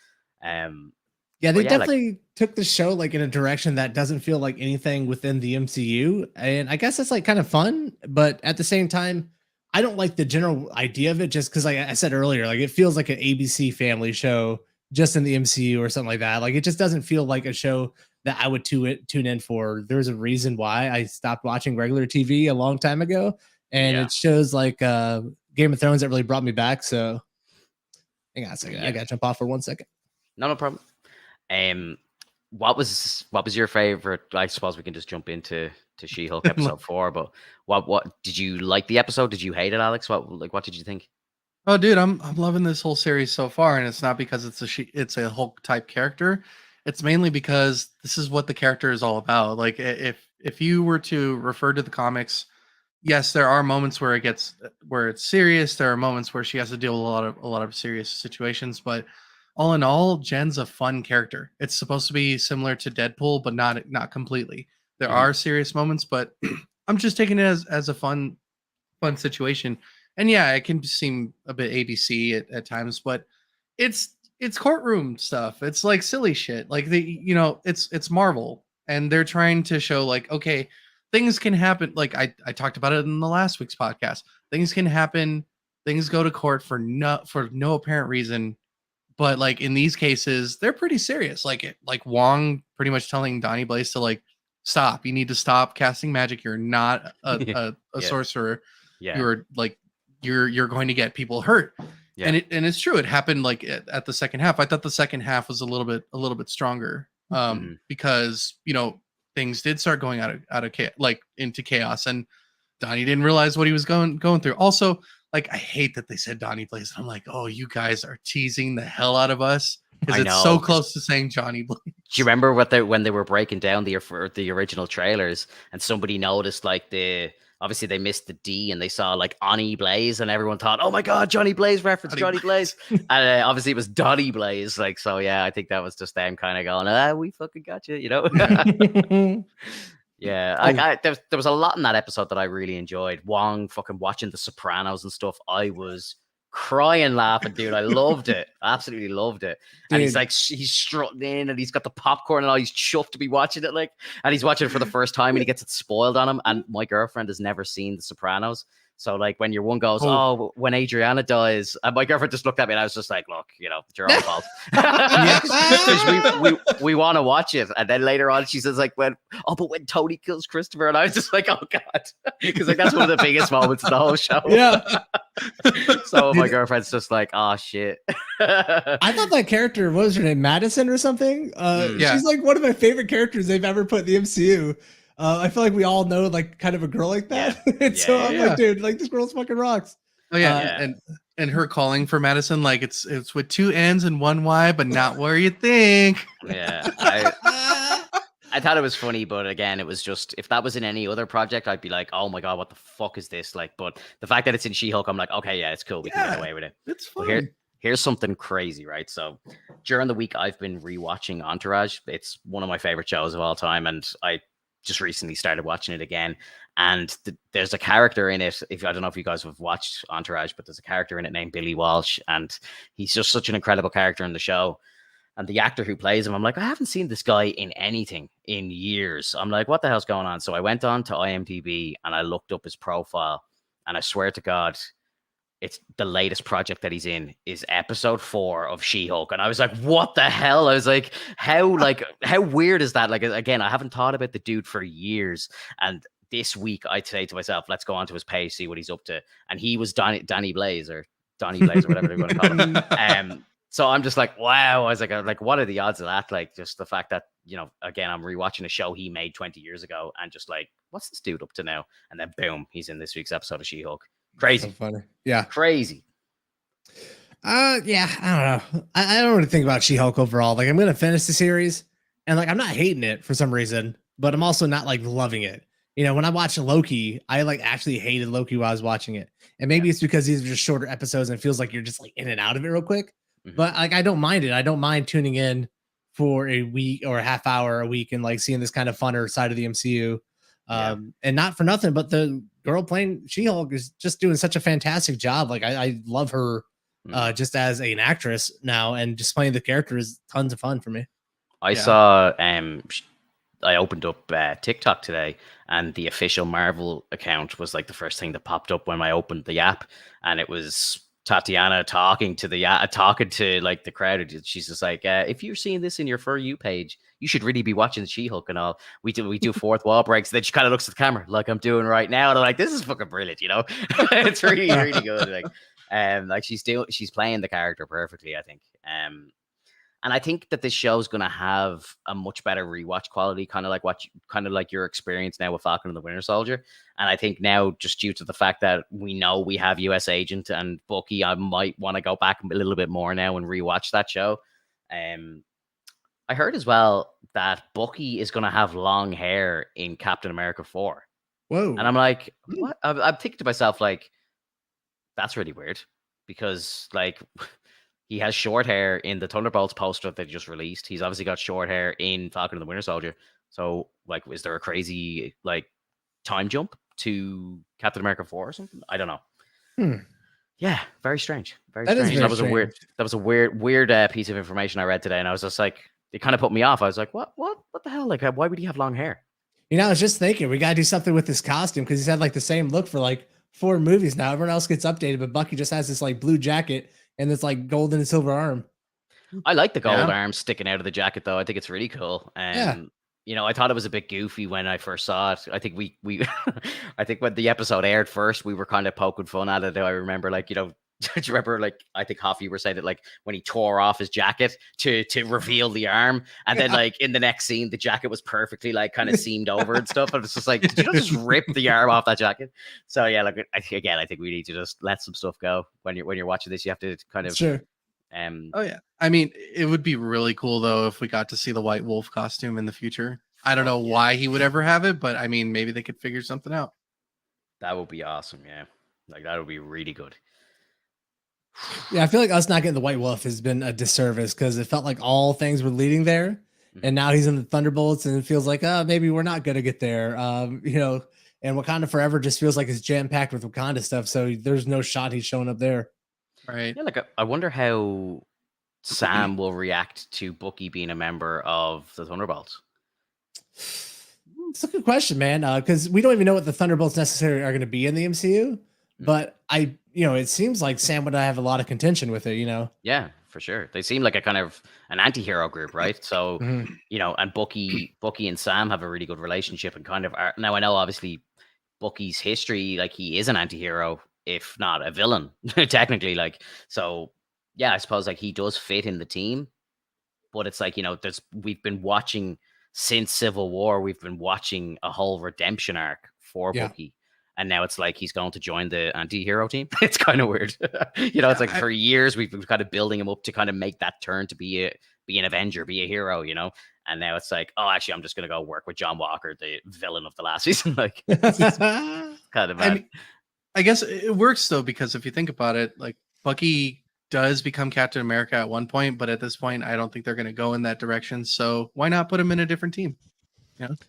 Yeah, they definitely took the show like in a direction that doesn't feel like anything within the MCU. And I guess it's like kind of fun, but at the same time, I don't like the general idea of it just because, like I said earlier, like it feels like an ABC family show just in the MCU or something like that. Like it just doesn't feel like a show that I would tune in for. There's a reason why I stopped watching regular TV a long time ago. And it shows like Game of Thrones that really brought me back. So hang on a second. I got to jump off for 1 second. No problem. What was your favorite? I suppose we can just jump into She-Hulk episode 4. But what did you like the episode? Did you hate it, Alex? What did you think? Oh, dude, I'm loving this whole series so far, and it's not because it's a Hulk type character. It's mainly because this is what the character is all about. Like if you were to refer to the comics, yes, there are moments where it's serious. There are moments where she has to deal with a lot of serious situations, but all in all, Jen's a fun character. It's supposed to be similar to Deadpool, but not completely. There are serious moments, but I'm just taking it as a fun situation. And yeah, it can seem a bit ABC at times, but it's courtroom stuff. It's like silly shit. Like it's Marvel, and they're trying to show like, okay, things can happen. Like I talked about it in the last week's podcast. Things can happen. Things go to court for no apparent reason. But like in these cases, they're pretty serious. Like Wong pretty much telling Donnie Blaze to like stop. You need to stop casting magic. You're not a sorcerer. Yeah. You're like you're going to get people hurt. Yeah. And it's true. It happened like at the second half. I thought the second half was a little bit stronger because things did start going out of like into chaos, and Donnie didn't realize what he was going through. Also, like, I hate that they said Donnie Blaze. I'm like, oh, you guys are teasing the hell out of us because it's so close to saying Johnny Blaze. Do you remember when they were breaking down the original trailers, and somebody noticed like obviously they missed the D and they saw like Oni Blaze, and everyone thought, oh my god, Johnny Blaze reference, Johnny Blaze. And obviously it was Donnie Blaze. Like, so yeah, I think that was just them kind of going, we fucking got you, Yeah, there was a lot in that episode that I really enjoyed. Wong fucking watching The Sopranos and stuff. I was crying laughing, dude. I loved it. Absolutely loved it. And he's like, he's strutting in and he's got the popcorn and all. He's chuffed to be watching it, like, and he's watching it for the first time and he gets it spoiled on him. And my girlfriend has never seen The Sopranos. So like when your one goes, Oh. oh, when Adriana dies, and my girlfriend just looked at me and I was just like, look, it's your own fault. we want to watch it. And then later on she says like, but when Tony kills Christopher, and I was just like, oh God. Because like that's one of the biggest moments of the whole show. Yeah. So my girlfriend's just like, oh shit. I thought that character, what was her name, Madison or something? She's like one of my favorite characters they've ever put in the MCU. I feel like we all know like kind of a girl like that. So I'm like, dude, like this girl's fucking rocks. Oh yeah, and her calling for Madison, like it's with 2 N's and 1 Y, but not where you think. Yeah. I thought it was funny, but again, it was just, if that was in any other project, I'd be like, oh my God, what the fuck is this? Like, but the fact that it's in She-Hulk, I'm like, okay, yeah, it's cool. We can get away with it. It's fun. Well, here's something crazy, right? So during the week, I've been rewatching Entourage. It's one of my favorite shows of all time. And I just recently started watching it again. And there's a character in it. I don't know if you guys have watched Entourage, but there's a character in it named Billy Walsh. And he's just such an incredible character in the show. And the actor who plays him, I'm like, I haven't seen this guy in anything in years. I'm like, what the hell's going on? So I went on to IMDb and I looked up his profile. And I swear to God, it's the latest project that he's in is episode 4 of She-Hulk. And I was like, what the hell? I was like, how weird is that? Like, again, I haven't thought about the dude for years. And this week I say to myself, let's go onto his page, see what he's up to. And he was Danny Blaze or whatever they're going to call him. So I'm just like, wow. I was like, what are the odds of that? Like, just the fact that, again, I'm rewatching a show he made 20 years ago and just like, what's this dude up to now? And then boom, he's in this week's episode of She-Hulk. Crazy. So funny. Yeah. Crazy. Yeah, I don't know. I don't really think about She-Hulk overall. Like, I'm going to finish the series and like, I'm not hating it for some reason, but I'm also not like loving it. When I watched Loki, I like actually hated Loki while I was watching it. And maybe it's because these are just shorter episodes and it feels like you're just like in and out of it real quick. But like, I don't mind it. I don't mind tuning in for a week or a half hour a week and like seeing this kind of funner side of the MCU. And not for nothing, but the girl playing She-Hulk is just doing such a fantastic job. Like I love her just as an actress now, and just playing the character is tons of fun for me. I saw I opened up TikTok today, and the official Marvel account was like the first thing that popped up when I opened the app, and it was Tatiana talking to like the crowd. She's just like, if you're seeing this in your For You page, you should really be watching She-Hulk and all. We do fourth wall breaks. Then she kind of looks at the camera like I'm doing right now, and I'm like, this is fucking brilliant, It's really, really good. Like she's playing the character perfectly, I think. And I think that this show is going to have a much better rewatch quality, kind of like your experience now with Falcon and the Winter Soldier. And I think now, just due to the fact that we know we have US Agent and Bucky, I might want to go back a little bit more now and rewatch that show. I heard as well that Bucky is going to have long hair in Captain America 4. Whoa. And I'm like, what? I'm thinking to myself, like, that's really weird, because like he has short hair in the Thunderbolts poster that they just released. He's obviously got short hair in Falcon and the Winter Soldier. So like, is there a crazy like time jump to Captain America 4 or something? I don't know. Yeah, very strange. Very strange. That was a weird piece of information I read today, and I was just like, it kind of put me off. I was like, what the hell? Like, why would he have long hair? I was just thinking we got to do something with this costume, because he's had like the same look for like 4 movies now. Everyone else gets updated, but Bucky just has this like blue jacket and this like gold and silver arm. I like the gold arm sticking out of the jacket, though. I think it's really cool. And I thought it was a bit goofy when I first saw it. I think we I think when the episode aired first, we were kind of poking fun at it. I remember, like, do you remember, like, I think Hoffy were saying it, like, when he tore off his jacket to reveal the arm, and then like in the next scene, the jacket was perfectly like kind of seamed over and stuff. And it's just like, did you not just rip the arm off that jacket? So yeah, like, again, I think we need to just let some stuff go when you're watching this. You have to kind of oh yeah, I mean, it would be really cool though if we got to see the White Wolf costume in the future. I don't know why he would ever have it, but I mean, maybe they could figure something out. That would be awesome. Yeah, like that would be really good. Yeah, I feel like us not getting the White Wolf has been a disservice, because it felt like all things were leading there, and now he's in the Thunderbolts, and it feels like, maybe we're not gonna get there. And Wakanda Forever just feels like it's jam packed with Wakanda stuff, so there's no shot he's showing up there. Right. Yeah, like I wonder how Sam will react to Bucky being a member of the Thunderbolts. It's a good question, man, because we don't even know what the Thunderbolts necessarily are going to be in the MCU. but it seems like Sam would have a lot of contention with it. Yeah, for sure. They seem like a kind of an anti-hero group, right? So, Mhm. and Bucky and Sam have a really good relationship and kind of are, now I know obviously Bucky's history, like he is an anti-hero, if not a villain, technically. Like, so yeah, I suppose like he does fit in the team, but it's like, we've been watching since Civil War, we've been watching a whole redemption arc for Yeah. Bucky. And now it's like he's going to join the anti-hero team. It's kind of weird. It's like for years we've been kind of building him up to kind of make that turn to be an Avenger, be a hero, And now it's like, oh, actually, I'm just gonna go work with John Walker, the villain of the last season. Like, it's kind of bad. I mean, I guess it works though, because if you think about it, like Bucky does become Captain America at one point, but at this point, I don't think they're going to go in that direction. So why not put him in a different team?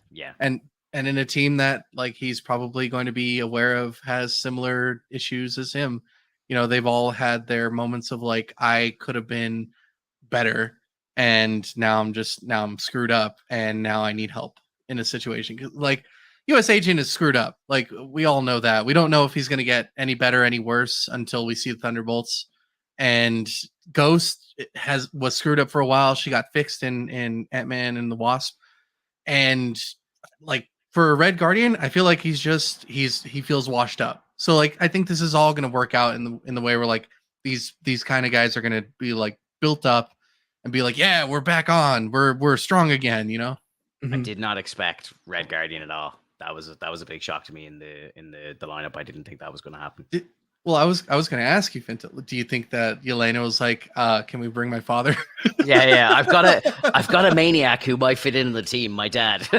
Yeah. And in a team that like he's probably going to be aware of has similar issues as him. They've all had their moments of like, I could have been better, and now I'm screwed up, and now I need help in a situation. Like US Agent is screwed up. Like we all know that. We don't know if he's going to get any better, any worse until we see the Thunderbolts. And Ghost was screwed up for a while. She got fixed in Ant-Man and the Wasp. And like for Red Guardian, I feel like he feels washed up. So like I think this is all going to work out in the way where like these kind of guys are going to be like built up and be like, yeah, we're back on. We're strong again, I did not expect Red Guardian at all. That was a big shock to me in the lineup. I didn't think that was going to happen. Well, I was going to ask you, Finta, do you think that Yelena was like, can we bring my father? Yeah. I've got a maniac who might fit in the team. My dad.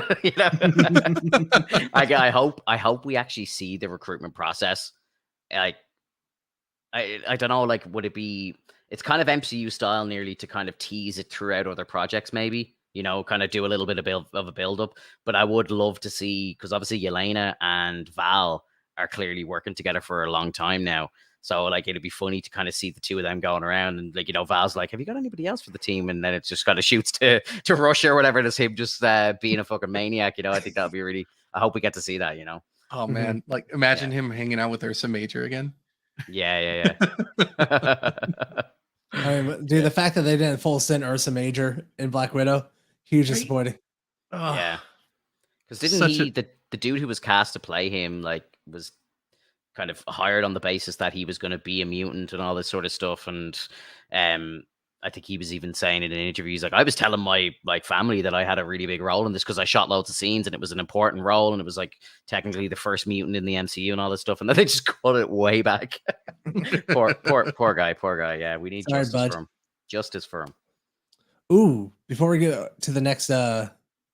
I hope we actually see the recruitment process. Like, I don't know. Like, would it be? It's kind of MCU style, nearly, to kind of tease it throughout other projects, maybe. Kind of do a little bit of a build up. But I would love to see, because obviously Yelena and Val are clearly working together for a long time now. So like it'd be funny to kind of see the two of them going around and like, Val's like, have you got anybody else for the team? And then it just kind of shoots to Russia or whatever. It's him just being a fucking maniac. I think that'll be really, I hope we get to see that, Oh man, like imagine him hanging out with Ursa Major again. Yeah. I mean, dude, the fact that they didn't full send Ursa Major in Black Widow, huge disappointing. Yeah. Because didn't the dude who was cast to play him, like, was kind of hired on the basis that he was going to be a mutant and all this sort of stuff. And I think he was even saying in an interview, he's like, I was telling my like family that I had a really big role in this because I shot loads of scenes and it was an important role and it was like technically the first mutant in the MCU and all this stuff. And then they just cut it way back. poor guy. Yeah, we need justice for him. Ooh, before we get to the next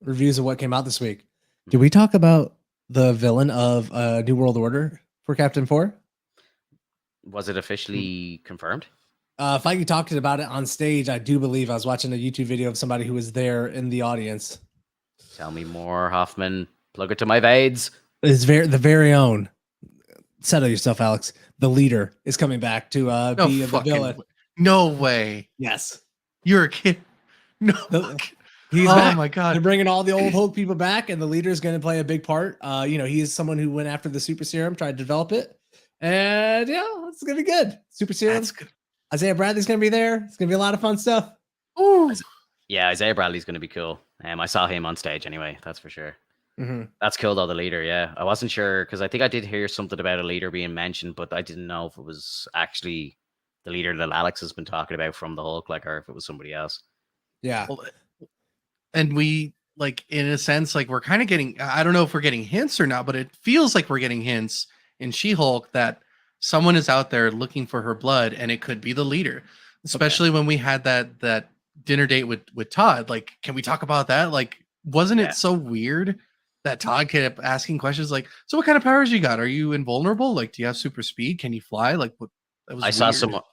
reviews of what came out this week, did we talk about the villain of New World Order for Captain 4? Was it officially confirmed? Feige talked about it on stage. I do believe I was watching a YouTube video of somebody who was there in the audience. Tell me more, Hoffman. Plug it to my veins. It's the very own. Settle yourself, Alex. The leader is coming back to be the villain. No way. Yes. You're a kid. No. He's back. Oh my god. They're bringing all the old Hulk people back, and the leader is going to play a big part. He's someone who went after the super serum, tried to develop it. And it's going to be good. Super serum. That's good. Isaiah Bradley's going to be there. It's going to be a lot of fun stuff. Ooh. Yeah, Isaiah Bradley's going to be cool. I saw him on stage anyway, that's for sure. Mm-hmm. That's cool though, the leader, yeah. I wasn't sure, because I think I did hear something about a leader being mentioned, but I didn't know if it was actually the leader that Alex has been talking about from the Hulk, like, or if it was somebody else. Yeah. Well, and we, like, in a sense, like, we're kind of getting, I don't know if we're getting hints or not, but it feels like we're getting hints in She-Hulk that someone is out there looking for her blood, and it could be the leader. Especially when we had that dinner date with Todd. Like, can we talk about that? Like, wasn't it so weird that Todd kept asking questions like, so what kind of powers you got? Are you invulnerable? Like, do you have super speed? Can you fly? Like, what? That was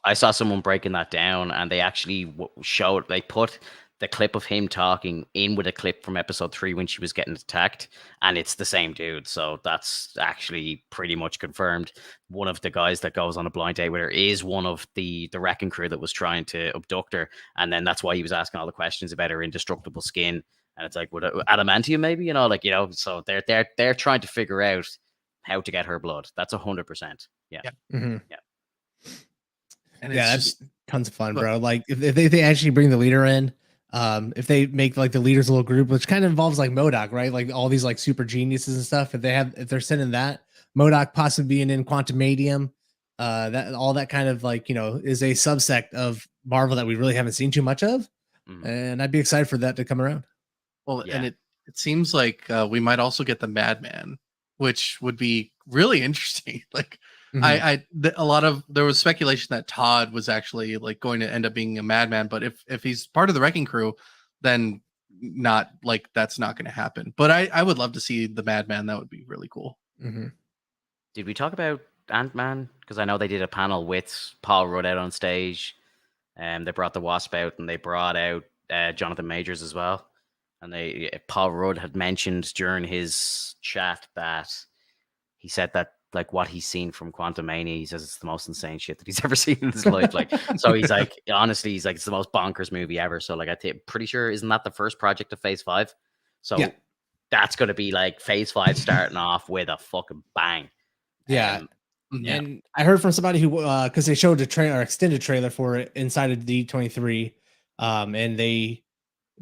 I saw someone breaking that down, and they actually showed, they put the clip of him talking in with a clip from episode 3 when she was getting attacked, and it's the same dude. So that's actually pretty much confirmed. One of the guys that goes on a blind date with her is one of the wrecking crew that was trying to abduct her, and then that's why he was asking all the questions about her indestructible skin. And it's like, what, adamantium maybe, so they're trying to figure out how to get her blood. That's 100%. Yeah. Mhm. And Yeah, it's that's tons of fun, but- bro. Like if they actually bring the leader in, if they make like the leaders a little group, which kind of involves like MODOK, right? Like all these like super geniuses and stuff. If they're sending that, MODOK possibly being in Quantum Medium, that all that kind of like, you know, is a subsect of Marvel that we really haven't seen too much of. Mhm. And I'd be excited for that to come around. well, Yeah. and it seems like we might also get the Madman, which would be really interesting. Like Mhm. a lot of there was speculation that Todd was actually like going to end up being a Madman, but if he's part of the Wrecking Crew, then not like that's not going to happen. But I would love to see the Madman. That would be really cool. Mhm. Did we talk about Ant-Man? Because I know they did a panel with Paul Rudd out on stage, and they brought the Wasp out, and they brought out Jonathan Majors as well. And Paul Rudd had mentioned during his chat that he said that like what he's seen from Quantum Mania, he says it's the most insane shit that he's ever seen in his life. Like, so he's like, honestly, he's like, it's the most bonkers movie ever. So like, pretty sure, isn't that the first project of Phase 5? So Yeah. that's going to be like Phase 5 starting off with a fucking bang. Yeah. Yeah. And I heard from somebody who, because they showed a trailer, extended trailer for it inside of D23, and they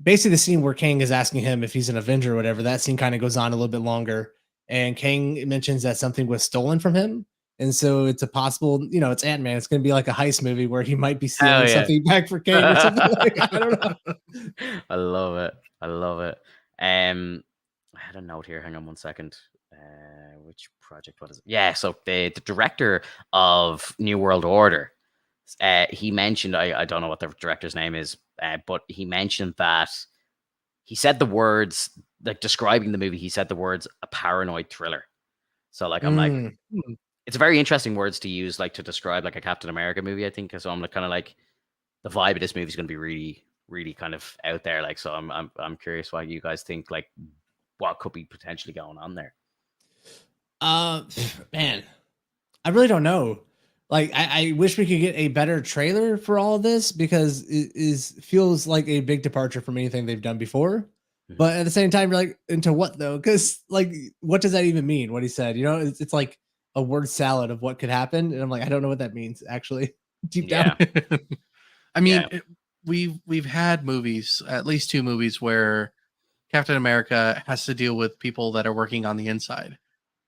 basically the scene where Kang is asking him if he's an Avenger or whatever. That scene kind of goes on a little bit longer, and Kang mentions that something was stolen from him, and so it's a possible, you know, it's Ant-Man. It's going to be like a heist movie where he might be stealing yeah. something back for Kang or something like that. I don't know. I love it. I love it. I had a note here. Hang on one second. Which project? What is it? Yeah. So the director of New World Order, he mentioned, I don't know what the director's name is, but he mentioned that he said the words, like describing the movie, he said the words a paranoid thriller. So like, I'm like, Mm. it's very interesting words to use, like to describe like a Captain America movie, I think. So I'm like, kind of like, the vibe of this movie is going to be really, really kind of out there. Like, so I'm curious what you guys think, like what could be potentially going on there. Man, I really don't know. Like, I wish we could get a better trailer for all of this because it feels like a big departure from anything they've done before. Mhm. But at the same time, you're like, into what though? Because like, what does that even mean? What he said, you know, it's like a word salad of what could happen, and I'm like, I don't know what that means actually. Deep down. Yeah. I mean, Yeah. we've had movies, at least 2 movies, where Captain America has to deal with people that are working on the inside.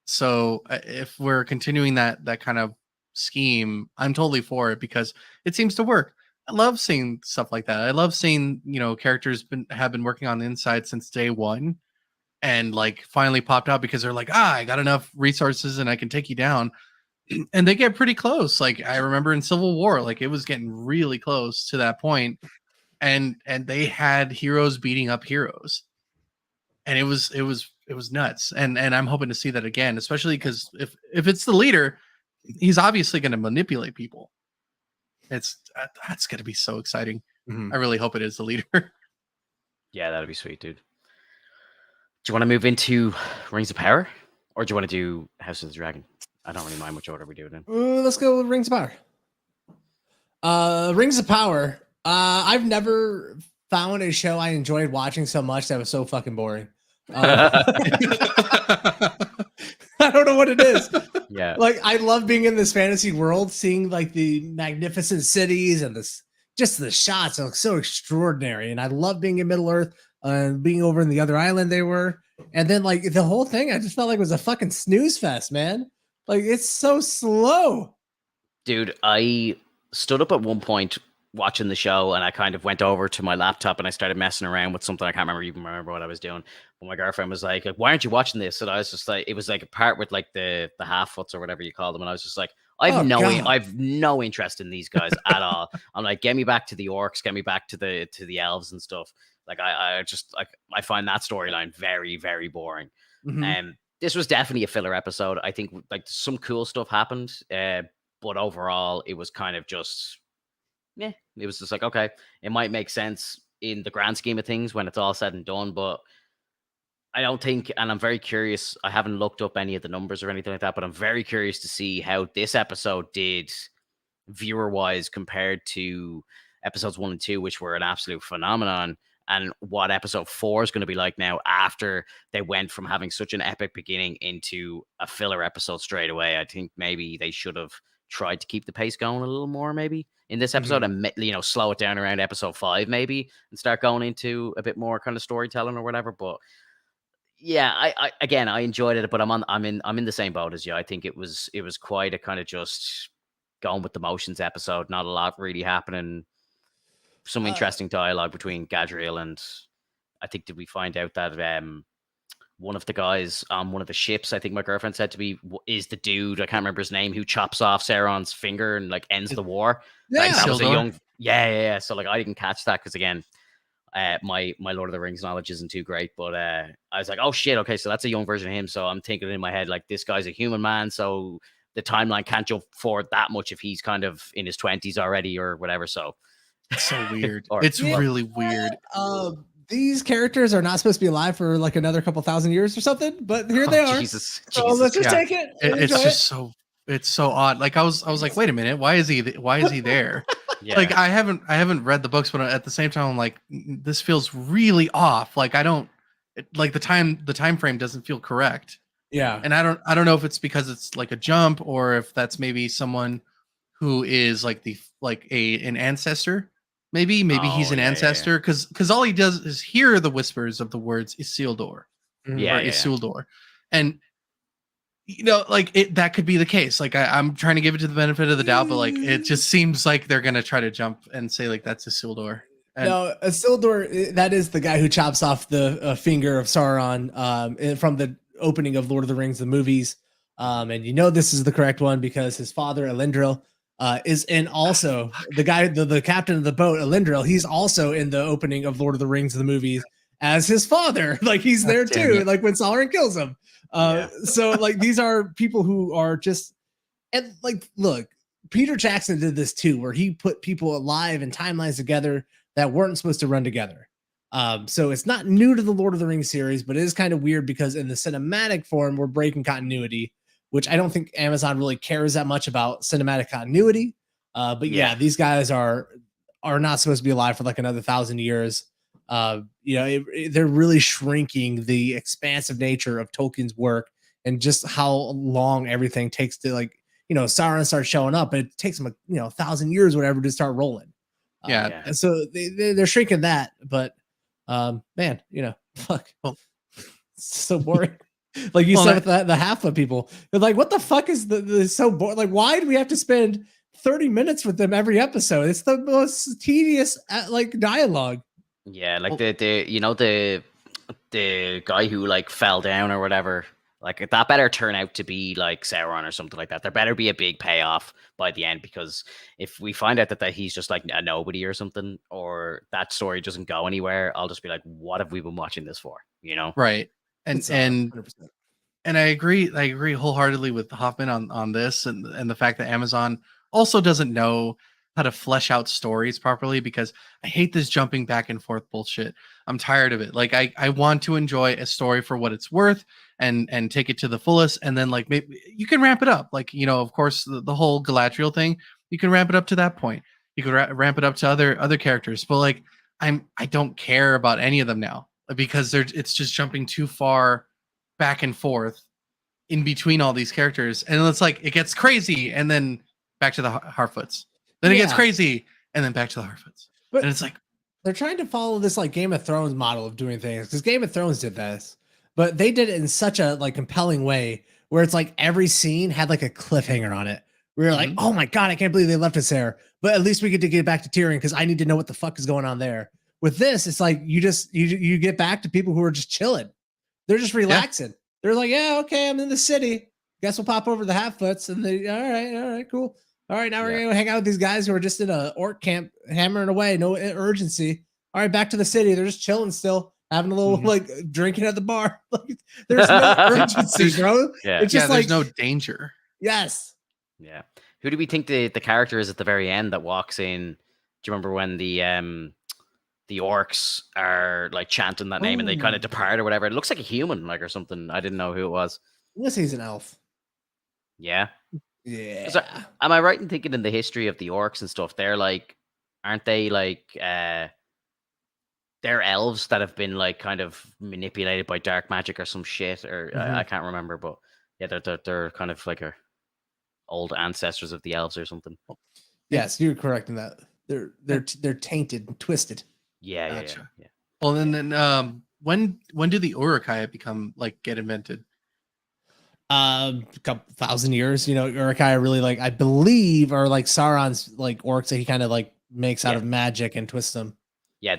So if we're continuing that kind of scheme, I'm totally for it because it seems to work. I love seeing stuff like that. I love seeing, you know, characters have been working on the inside since day one and like finally popped out because they're like, I got enough resources and I can take you down. And they get pretty close. Like I remember in Civil War, like it was getting really close to that point, and they had heroes beating up heroes, and it was nuts. And I'm hoping to see that again, especially because if it's the leader, he's obviously going to manipulate people. It's that's going to be so exciting. Mhm. I really hope it is the leader. Yeah, that'd be sweet, dude. Do you want to move into Rings of Power, or do you want to do House of the Dragon? I don't really mind which order we do it in. Let's go with Rings of Power. Rings of Power. I've never found a show I enjoyed watching so much that was so fucking boring. I don't know what it is. Yeah. Like I love being in this fantasy world, seeing like the magnificent cities and this just the shots look so extraordinary. And I love being in Middle Earth and being over in the other island they were. And then like the whole thing, I just felt like it was a fucking snooze fest, man. Like it's so slow. Dude, I stood up at one point watching the show and I kind of went over to my laptop and I started messing around with something. I can't remember what I was doing. But my girlfriend was like, why aren't you watching this? And I was just like, it was like a part with like the half foots or whatever you call them. And I was just like, I've no interest in these guys at all. I'm like, get me back to the orcs, get me back to the elves and stuff. Like I just like I find that storyline very, very boring. Mhm. This was definitely a filler episode. I think like some cool stuff happened. But overall, it was kind of just, yeah, it was just like, okay, it might make sense in the grand scheme of things when it's all said and done, but I don't think, and I'm very curious, I haven't looked up any of the numbers or anything like that, but I'm very curious to see how this episode did viewer-wise compared to episodes 1 and 2, which were an absolute phenomenon. and what episode 4 is going to be like now after they went from having such an epic beginning into a filler episode straight away. I think maybe they should have tried to keep the pace going a little more maybe in this episode and slow it down around episode 5 maybe and start going into a bit more kind of storytelling or whatever. But yeah, I enjoyed it, but I'm in the same boat as you. I think it was quite a kind of just going with the motions episode. Not a lot really happening. Some interesting dialogue between Gadriel and I think did we find out that one of the guys on one of the ships, I think my girlfriend said to me, is the dude, I can't remember his name, who chops off Sauron's finger and like ends the war. Yeah, like, that was a young yeah. So like I didn't catch that because again, my Lord of the Rings knowledge isn't too great, but I was like, oh shit, okay, so that's a young version of him. So I'm thinking in my head like this guy's a human man, so the timeline can't jump forward that much if he's kind of in his 20s already or whatever. So it's so weird. It's really weird. These characters are not supposed to be alive for like another couple thousand years or something, but here they are. Jesus. So let's just take it. It's just it's so odd. Like I was like, wait a minute, why is he there? Yeah. Like I haven't read the books, but at the same time, I'm like, this feels really off. Like like the time frame doesn't feel correct. Yeah, and I don't know if it's because it's like a jump or if that's maybe someone who is like an ancestor. Maybe he's an ancestor because all he does is hear the whispers of the words Isildur, Isildur, and like that could be the case. Like I'm trying to give it to the benefit of the doubt, but like it just seems like they're gonna try to jump and say like that's Isildur. No, Isildur, that is the guy who chops off the finger of Sauron from the opening of Lord of the Rings, the movies. And this is the correct one because his father Elendil is in also the guy, the captain of the boat, Elendil. He's also in the opening of Lord of the Rings, the movies, as his father. Like he's there too. Like when Sauron kills him. So like these are people who are just, and like, look, Peter Jackson did this too, where he put people alive and timelines together that weren't supposed to run together. So it's not new to the Lord of the Rings series, but it is kind of weird because in the cinematic form, we're breaking continuity, which I don't think Amazon really cares that much about cinematic continuity. But yeah, these guys are not supposed to be alive for like another 1,000 years. They're really shrinking the expansive nature of Tolkien's work and just how long everything takes to Sauron starts showing up, and it takes them 1,000 years, or whatever, to start rolling. And so they're shrinking that, but man, fuck, it's so boring. Like you said with the half of people, they're like, what the fuck is the so boring? Like, why do we have to spend 30 minutes with them every episode? It's the most tedious dialogue. Yeah, like the guy who like fell down or whatever, like that better turn out to be like Sauron or something like that. There better be a big payoff by the end, because if we find out that he's just like a nobody or something, or that story doesn't go anywhere, I'll just be like, what have we been watching this for? Right. And 100%. And I agree wholeheartedly with Hoffman on this, and the fact that Amazon also doesn't know how to flesh out stories properly, because I hate this jumping back and forth bullshit. I'm tired of it. Like I want to enjoy a story for what it's worth and take it to the fullest, and then like maybe you can ramp it up. Like of course the whole Galadriel thing, you can ramp it up to that point. You can ramp it up to other characters, but like I don't care about any of them now, because it's just jumping too far back and forth in between all these characters, and it's like it gets crazy, and then back to the Harfoots. Then it gets crazy, and then back to the Harfoots. But and it's like they're trying to follow this like Game of Thrones model of doing things, because Game of Thrones did this, but they did it in such a like compelling way where it's like every scene had like a cliffhanger on it. We were like, oh my god, I can't believe they left us there. But at least we get to get back to Tyrion because I need to know what the fuck is going on there. With this, it's like you get back to people who are just chilling. They're just relaxing. Yeah. They're like, yeah, okay, I'm in the city. Guess we'll pop over to the Half-Foots, and they, all right, cool. All right, now we're gonna hang out with these guys who are just in a orc camp, hammering away, no urgency. All right, back to the city. They're just chilling still, having a little like drinking at the bar. Like, there's no urgency, bro. Yeah, it's just there's no danger. Yes. Yeah. Who do we think the character is at the very end that walks in? Do you remember when the orcs are like chanting that name and they kind of depart or whatever? It looks like a human, like, or something. I didn't know who it was. Unless he's an elf. Yeah. Yeah. So, am I right in thinking in the history of the orcs and stuff, they're like, aren't they like they they're elves that have been like kind of manipulated by dark magic or some shit, or I can't remember, but yeah, they're kind of like old ancestors of the elves or something. Yes, you're correct in that. They're tainted and twisted. Yeah, Gotcha. yeah. Well, and then when do the Urukai get invented? A couple thousand years. Urukai really like, I believe, are like Sauron's like orcs that he kind of like makes out of magic and twists them. Yeah,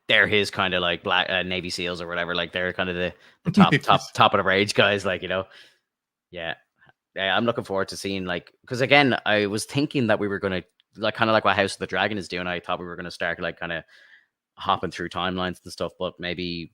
they're his kind of like black Navy SEALs or whatever. Like they're kind of the top of the rage guys. Like, yeah. I'm looking forward to seeing, like, because again, I was thinking that we were gonna like kind of like what House of the Dragon is doing. I thought we were gonna start like kind of hopping through timelines and stuff, but maybe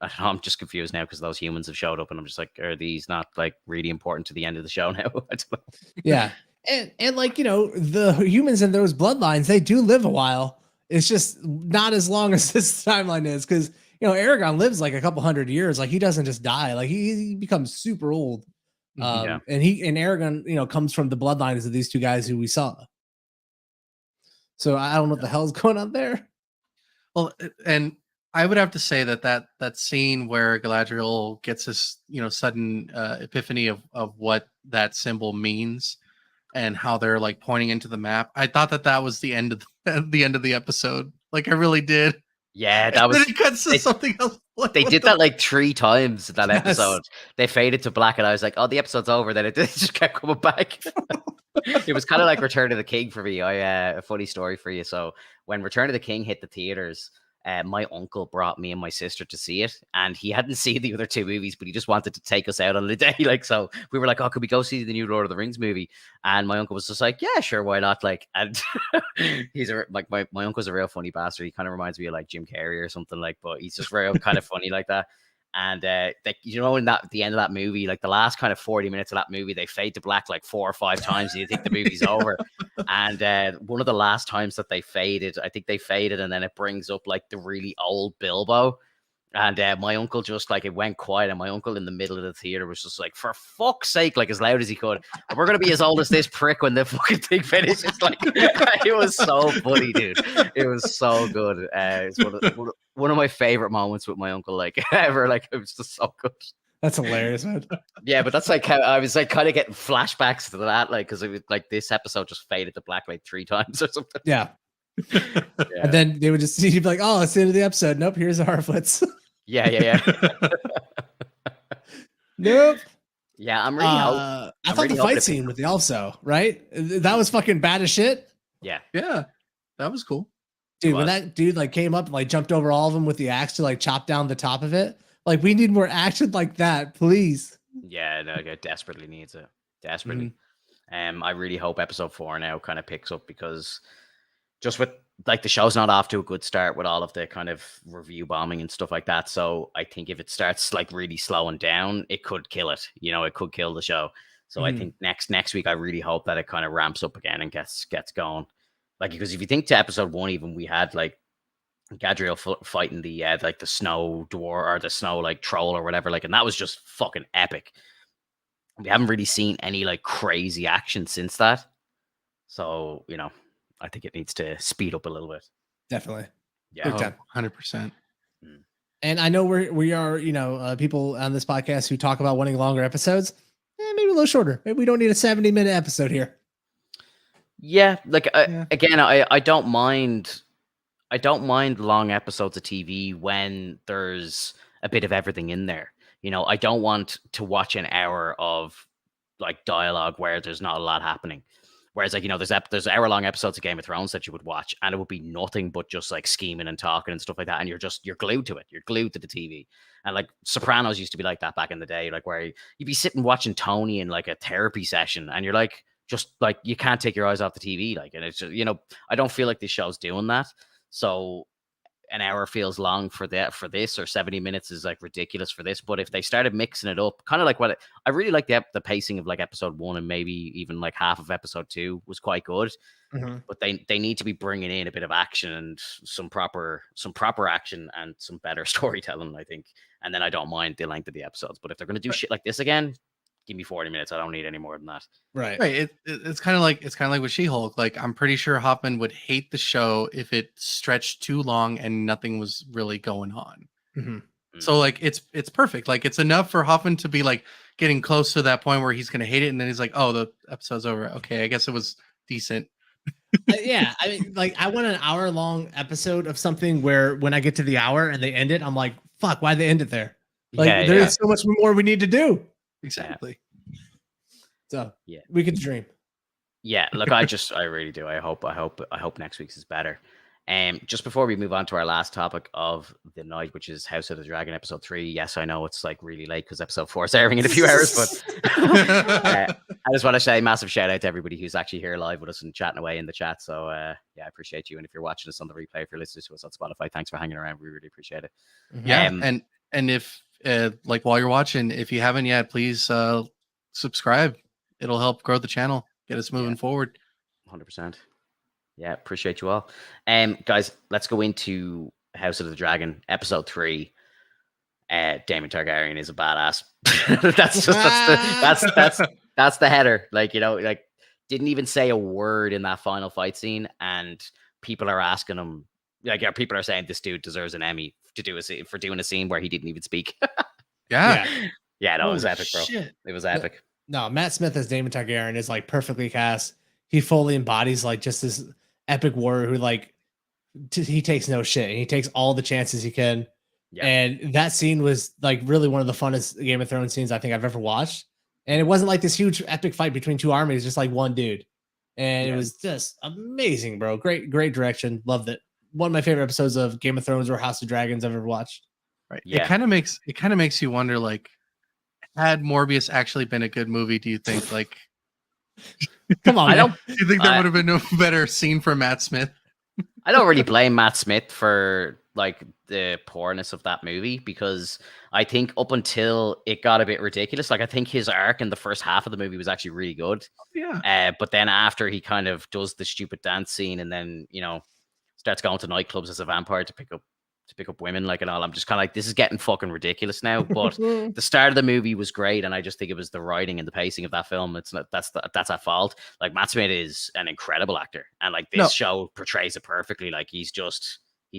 I don't know. I'm just confused now because those humans have showed up, and I'm just like, are these not like really important to the end of the show now? I don't know. Yeah, and like the humans in those bloodlines, they do live a while. It's just not as long as this timeline is, because Aragorn lives like a couple hundred years. Like he doesn't just die. Like he becomes super old. And Aragorn, comes from the bloodlines of these two guys who we saw. So I don't know what the hell's going on there. Well, and I would have to say that scene where Galadriel gets this, sudden epiphany of what that symbol means and how they're like pointing into the map. I thought that was the end of the end of the episode. Like I really did. Yeah, that was. Then it cuts to something else. They did that like 3 times in that episode. They faded to black, and I was like, "Oh, the episode's over." Then it just kept coming back. It was kind of like Return of the King for me. A funny story for you. So when Return of the King hit the theaters, my uncle brought me and my sister to see it, and he hadn't seen the other 2 movies, but he just wanted to take us out on a day. Like, so we were like, "Oh, could we go see the new Lord of the Rings movie?" And my uncle was just like, "Yeah, sure, why not?" Like, and he's my uncle's a real funny bastard. He kind of reminds me of like Jim Carrey or something, like, but he's just real kind of funny like that. And in the end of that movie, like the last kind of 40 minutes of that movie, they fade to black like 4 or 5 times, and you think the movie's over. And one of the last times that they faded, I think they faded, and then it brings up like the really old Bilbo. And my uncle just like, it went quiet, and my uncle in the middle of the theater was just like, for fuck's sake, like as loud as he could, we're gonna be as old as this prick when the fucking thing finishes. Like, it was so funny, dude. It was so good. It's one of my favorite moments with my uncle, like ever. Like, it was just so good. That's hilarious, man. Yeah, but that's like how I was like kind of getting flashbacks to that, like, because it was like this episode just faded to black like 3 times or something. Yeah. And then they would just see, you'd be like, "Oh, it's the end of the episode. Nope, here's the Harfoots." Yeah. Nope. Yeah, I'm really. I thought the fight scene with the elf, right? That was fucking bad as shit. Yeah, that was cool, dude. When that dude like came up and like jumped over all of them with the axe to like chop down the top of it, like we need more action like that, please. Yeah, no, it desperately needs it. Desperately. I really hope episode 4 now kind of picks up, because just with like the show's not off to a good start with all of the kind of review bombing and stuff like that. So I think if it starts like really slowing down, it could kill it. It could kill the show. So I think next week, I really hope that it kind of ramps up again and gets going. Like, because if you think to episode 1, even we had like Gadriel fighting the like the snow dwarf or the snow like troll or whatever, like, and that was just fucking epic. We haven't really seen any like crazy action since that. So, I think it needs to speed up a little bit. Definitely. Yeah. 100%. And I know we are, people on this podcast who talk about wanting longer episodes. Maybe a little shorter. Maybe we don't need a 70-minute episode here. Yeah. Like, again, I don't mind. I don't mind long episodes of TV when there's a bit of everything in there. I don't want to watch an hour of like dialogue where there's not a lot happening. Whereas, like, there's hour-long episodes of Game of Thrones that you would watch, and it would be nothing but just like scheming and talking and stuff like that, and you're glued to it. You're glued to the TV. And like Sopranos used to be like that back in the day, like where you'd be sitting watching Tony in like a therapy session, and you're like, just like, you can't take your eyes off the TV. Like, and it's just, I don't feel like this show's doing that. So an hour feels long for this, or 70 minutes is like ridiculous for this. But if they started mixing it up, kind of like I really like the pacing of like episode 1, and maybe even like half of episode 2 was quite good. But they need to be bringing in a bit of action and some proper action and some better storytelling, I think. And then I don't mind the length of the episodes. But if they're going to do shit like this again, give me 40 minutes. I don't need any more than that. Right. Right. It's kind of like with She-Hulk. Like, I'm pretty sure Hoffman would hate the show if it stretched too long and nothing was really going on. Mm-hmm. So like it's perfect. Like, it's enough for Hoffman to be like getting close to that point where he's gonna hate it, and then he's like, oh, the episode's over. Okay, I guess it was decent. Yeah, I mean, like, I want an hour-long episode of something where when I get to the hour and they end it, I'm like, fuck, why'd they end it there? Like, there's so much more we need to do. Exactly. So yeah, we could dream. Yeah, look, I really do. I hope next week's is better. Just before we move on to our last topic of the night, which is House of the Dragon episode 3. Yes, I know it's like really late because episode 4 is airing in a few hours, but I just want to say massive shout out to everybody who's actually here live with us and chatting away in the chat. So yeah, I appreciate you. And if you're watching us on the replay, if you're listening to us on Spotify, thanks for hanging around. We really appreciate it. Yeah, and if like while you're watching, if you haven't yet, please subscribe. It'll help grow the channel, get us moving forward. 100%. Yeah, appreciate you all. Guys, let's go into House of the Dragon episode 3. Daemon Targaryen is a badass. that's the header. Like, you know, like, didn't even say a word in that final fight scene, and people are asking him, like, people are saying this dude deserves an Emmy for doing a scene where he didn't even speak. Yeah, no, it was epic, bro. Shit. It was epic. No, Matt Smith as Daemon Targaryen is like perfectly cast. He fully embodies like just this epic warrior who like he takes no shit. He takes all the chances he can. Yeah. And that scene was like really one of the funnest Game of Thrones scenes I think I've ever watched. And it wasn't like this huge epic fight between two armies, just like one dude. And it was just amazing, bro. Great direction. Loved it. One of my favorite episodes of Game of Thrones or House of Dragons I've ever watched. Right. Yeah. It kind of makes you wonder, like, had Morbius actually been a good movie, do you think? Like, come on, do you think there would have been a better scene for Matt Smith? I don't really blame Matt Smith for like the poorness of that movie, because I think up until it got a bit ridiculous, like I think his arc in the first half of the movie was actually really good. Yeah. But then after he kind of does the stupid dance scene and then, you know, starts going to nightclubs as a vampire to pick up women, like, and all, I'm just kind of like, this is getting fucking ridiculous now. But the start of the movie was great, and I just think it was the writing and the pacing of that film. It's not that's at fault. Like, Matt Smith is an incredible actor, and like this show portrays it perfectly. Like, he's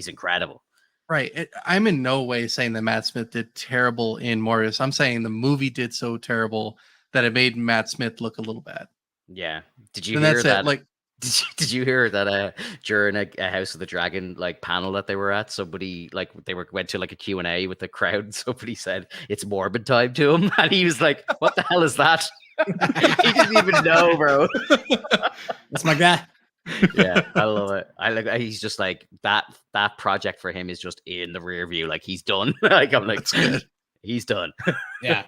incredible. Right. I'm in no way saying that Matt Smith did terrible in Morbius. I'm saying the movie did so terrible that it made Matt Smith look a little bad. Yeah. Did you hear that? Like, did you hear that during a House of the Dragon like panel that they were at, somebody like went to like a Q&A with the crowd, somebody said it's morbid time to him, and he was like, what the hell is that? He didn't even know, bro. That's my guy. Yeah, I love it. He's just like that project for him is just in the rear view, like he's done. Like, I'm like, he's done. Yeah.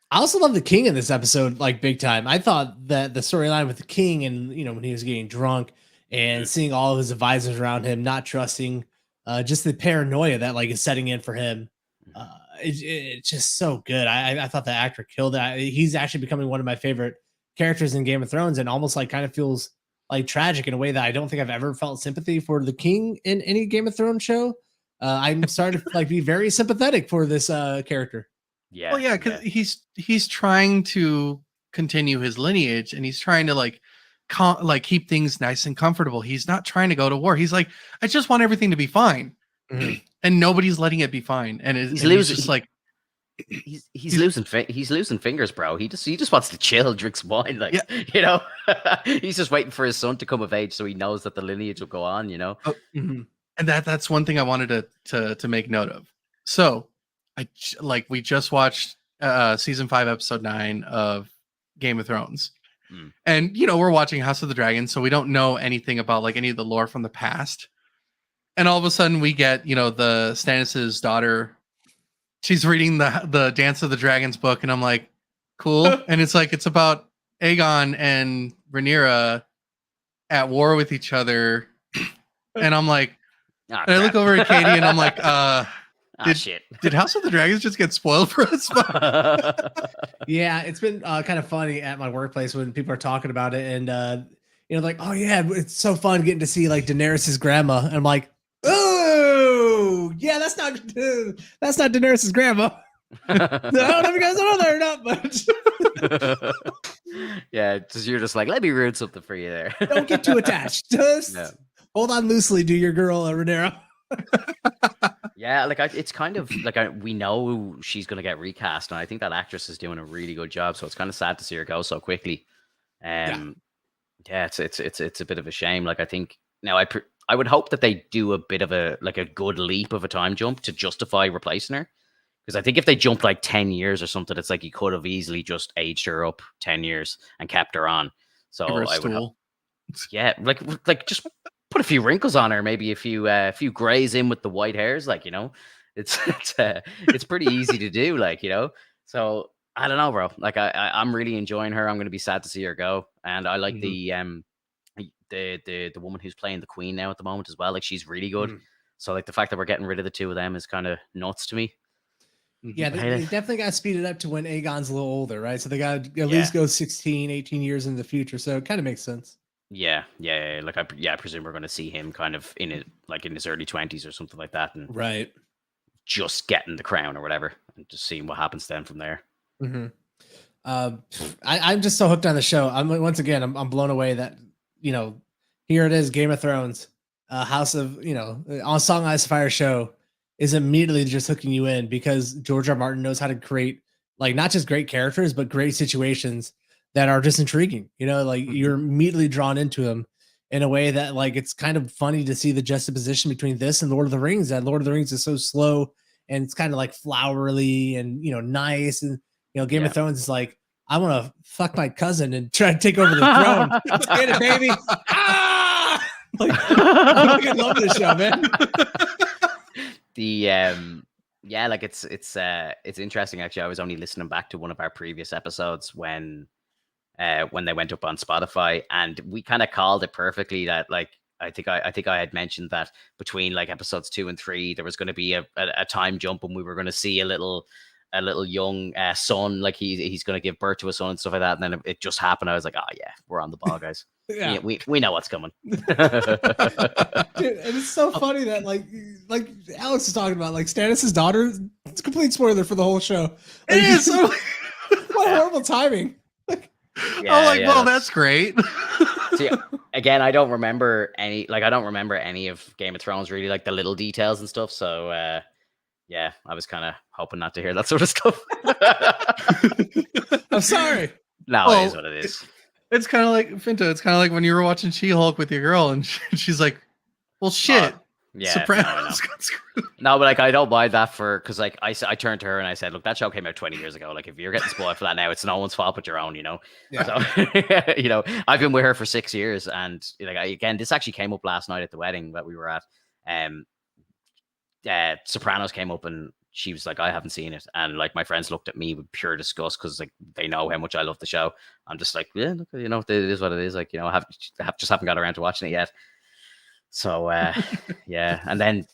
I also love the king in this episode, like, big time. I thought that the storyline with the king and, you know, when he was getting drunk and seeing all of his advisors around him, not trusting, just the paranoia that like is setting in for him. It's just so good. I thought the actor killed it. He's actually becoming one of my favorite characters in Game of Thrones, and almost like kind of feels like tragic in a way that I don't think I've ever felt sympathy for the king in any Game of Thrones show. I'm starting to like be very sympathetic for this character. Yeah. Well, yeah, because he's trying to continue his lineage, and he's trying to like keep things nice and comfortable. He's not trying to go to war. He's like, I just want everything to be fine, and nobody's letting it be fine. And he's losing fingers, bro. He just wants to chill, drink some wine, like, you know. He's just waiting for his son to come of age so he knows that the lineage will go on, you know. And that's one thing I wanted to make note of. So we just watched season 5 episode 9 of Game of Thrones, and you know, we're watching House of the Dragon, so we don't know anything about like any of the lore from the past. And all of a sudden we get, you know, the Stannis's daughter, she's reading the Dance of the Dragons book, and I'm like, cool. And it's like, it's about Aegon and Rhaenyra at war with each other, and I'm like, and I look over at Katie and I'm like, shit. Did House of the Dragons just get spoiled for us? Yeah, it's been kind of funny at my workplace when people are talking about it, and you know, like, oh yeah, it's so fun getting to see like Daenerys's grandma, and I'm like, oh yeah, that's not Daenerys's grandma. I don't know if you guys know that or not, but Yeah, just you're just like, let me ruin something for you there. don't get too attached. Just Yeah. hold on loosely to your girl, Renero. Yeah, like it's kind of like we know she's gonna get recast, and I think that actress is doing a really good job. So it's kind of sad to see her go so quickly. Yeah, it's a bit of a shame. Like I think now I would hope that they do a bit of a good leap of a time jump to justify replacing her. Because I think if they jumped like 10 years or something, it's like you could have easily just aged her up 10 years and kept her on. So Give her a I would, stool. yeah, like just put a few wrinkles on her, maybe a few grays in with the white hairs, like, it's pretty easy to do, like, So I don't know, bro. Like I'm really enjoying her. I'm gonna be sad to see her go. And I like the woman who's playing the Queen now at the moment as well. Like she's really good. So like the fact that we're getting rid of the two of them is kind of nuts to me. Yeah, they definitely got to speed it up to when Aegon's a little older, right? So they got to at least go 16, 18 years into the future. So it kind of makes sense. Yeah. Like I presume we're going to see him kind of in his early 20s or something like that, and right, just getting the crown or whatever, and just seeing what happens then from there. I'm just so hooked on the show. I'm blown away that here it is, Game of Thrones, House of on Song Ice Fire show is immediately just hooking you in because George R. Martin knows how to create like not just great characters but great situations that are just intriguing. You're immediately drawn into them in a way that like it's kind of funny to see the juxtaposition between this and Lord of the Rings. That Lord of the Rings is so slow and it's kind of like flowery and nice, and Game of Thrones is like, I want to fuck my cousin and try to take over the throne. Get it, baby! Ah! Like, I love this show, man. Like it's interesting actually. I was only listening back to one of our previous episodes when they went up on Spotify, and we kind of called it perfectly that like I think I had mentioned that between like episodes 2 and 3 there was going to be a time jump, and we were going to see a little young son, like he's going to give birth to a son and stuff like that, and then it just happened. I was like, oh yeah, we're on the ball, guys. Yeah, we know what's coming. Dude, and it's so funny that like Alex is talking about like Stannis' daughter. It's a complete spoiler for the whole show. Like, it is. So what horrible timing. Well, that's great. See, again, I don't remember any of Game of Thrones really, like the little details and stuff. So yeah, I was kind of hoping not to hear that sort of stuff. I'm sorry. No, it is what it is. It's kind of like Finta. It's kind of like when you were watching She-Hulk with your girl, and she's like, "Well, shit." Yeah, Sopranos. No, but like I don't mind that because like I turned to her and I said, "Look, that show came out 20 years ago. Like if you're getting spoiled for that now, it's no one's fault but your own, Yeah. So I've been with her for 6 years, and like again, this actually came up last night at the wedding that we were at. Sopranos came up and she was like, I haven't seen it, and like my friends looked at me with pure disgust because like they know how much I love the show. I'm just like, yeah, look, it is what it is. Like I haven't got around to watching it yet. So yeah, and then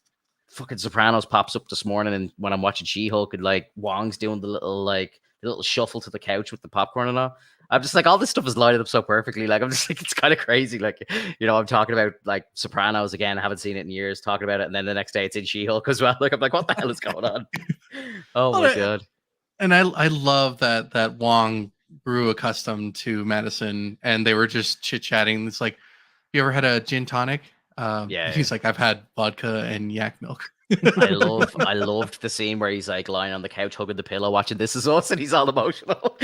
fucking Sopranos pops up this morning, and when I'm watching She-Hulk, and like Wong's doing the little shuffle to the couch with the popcorn and all. I'm just like, all this stuff is lined up so perfectly. Like, I'm just like, it's kind of crazy. Like, I'm talking about like Sopranos again. I haven't seen it in years, talking about it. And then the next day it's in She-Hulk as well. Like, I'm like, what the hell is going on? Oh my God. And I love that Wong grew accustomed to Madison and they were just chit-chatting. It's like, you ever had a gin tonic? Yeah. He's like, I've had vodka and yak milk. I loved the scene where he's like lying on the couch hugging the pillow watching This Is Us and he's all emotional.